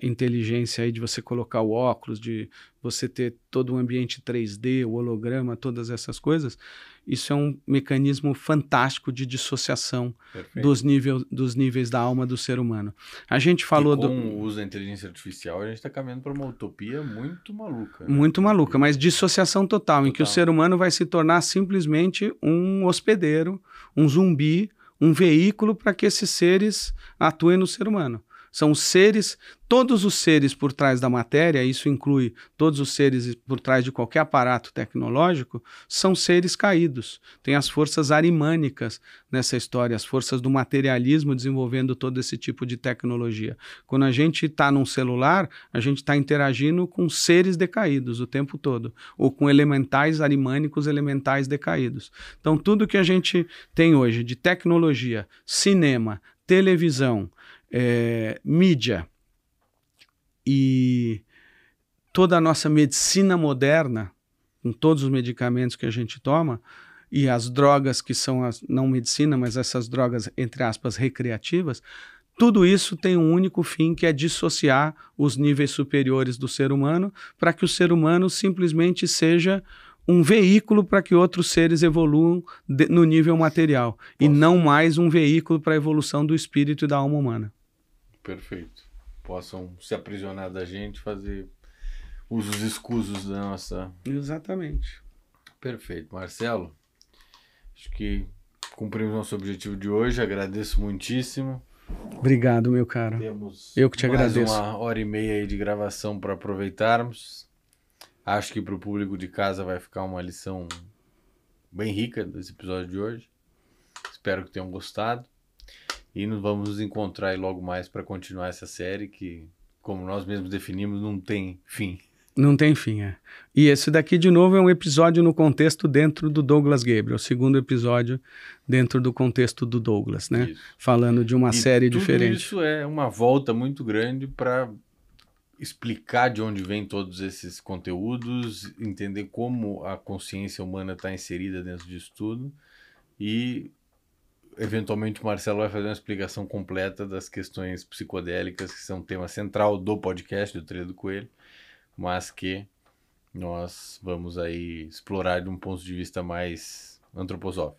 inteligência aí de você colocar o óculos, de você ter todo o ambiente 3D, o holograma, todas essas coisas. Isso é um mecanismo fantástico de dissociação dos níveis da alma do ser humano. A gente falou com o uso da inteligência artificial, a gente está caminhando para uma utopia muito maluca. Né? Muito maluca, mas dissociação total, em que o ser humano vai se tornar simplesmente um hospedeiro, um zumbi, um veículo para que esses seres atuem no ser humano. São os seres, todos os seres por trás da matéria, isso inclui todos os seres por trás de qualquer aparato tecnológico, são seres caídos. Tem as forças arimânicas nessa história, as forças do materialismo desenvolvendo todo esse tipo de tecnologia. Quando a gente está num celular, a gente está interagindo com seres decaídos o tempo todo, ou com elementais arimânicos, elementais decaídos. Então, tudo que a gente tem hoje de tecnologia, cinema, televisão, mídia e toda a nossa medicina moderna, com todos os medicamentos que a gente toma, e as drogas que são as, não medicina, mas essas drogas, entre aspas, recreativas, tudo isso tem um único fim, que é dissociar os níveis superiores do ser humano para que o ser humano simplesmente seja um veículo para que outros seres evoluam no nível material e não mais um veículo para a evolução do espírito e da alma humana. Perfeito. Possam se aprisionar da gente, fazer usos escusos da nossa... Exatamente. Perfeito. Marcelo, acho que cumprimos nosso objetivo de hoje. Agradeço muitíssimo. Obrigado, meu caro. Eu que te agradeço. Mais 1h30 aí de gravação para aproveitarmos. Acho que para o público de casa vai ficar uma lição bem rica desse episódio de hoje. Espero que tenham gostado. E vamos nos encontrar aí logo mais para continuar essa série que, como nós mesmos definimos, não tem fim. Não tem fim, é. E esse daqui, de novo, é um episódio no contexto dentro do Douglas Gabriel. O segundo episódio dentro do contexto do Douglas, né? Isso. Falando de uma série diferente. Isso é uma volta muito grande para explicar de onde vêm todos esses conteúdos, entender como a consciência humana está inserida dentro disso tudo e, eventualmente, o Marcelo vai fazer uma explicação completa das questões psicodélicas, que são um tema central do podcast do Trilha do Coelho, mas que nós vamos aí explorar de um ponto de vista mais antroposófico.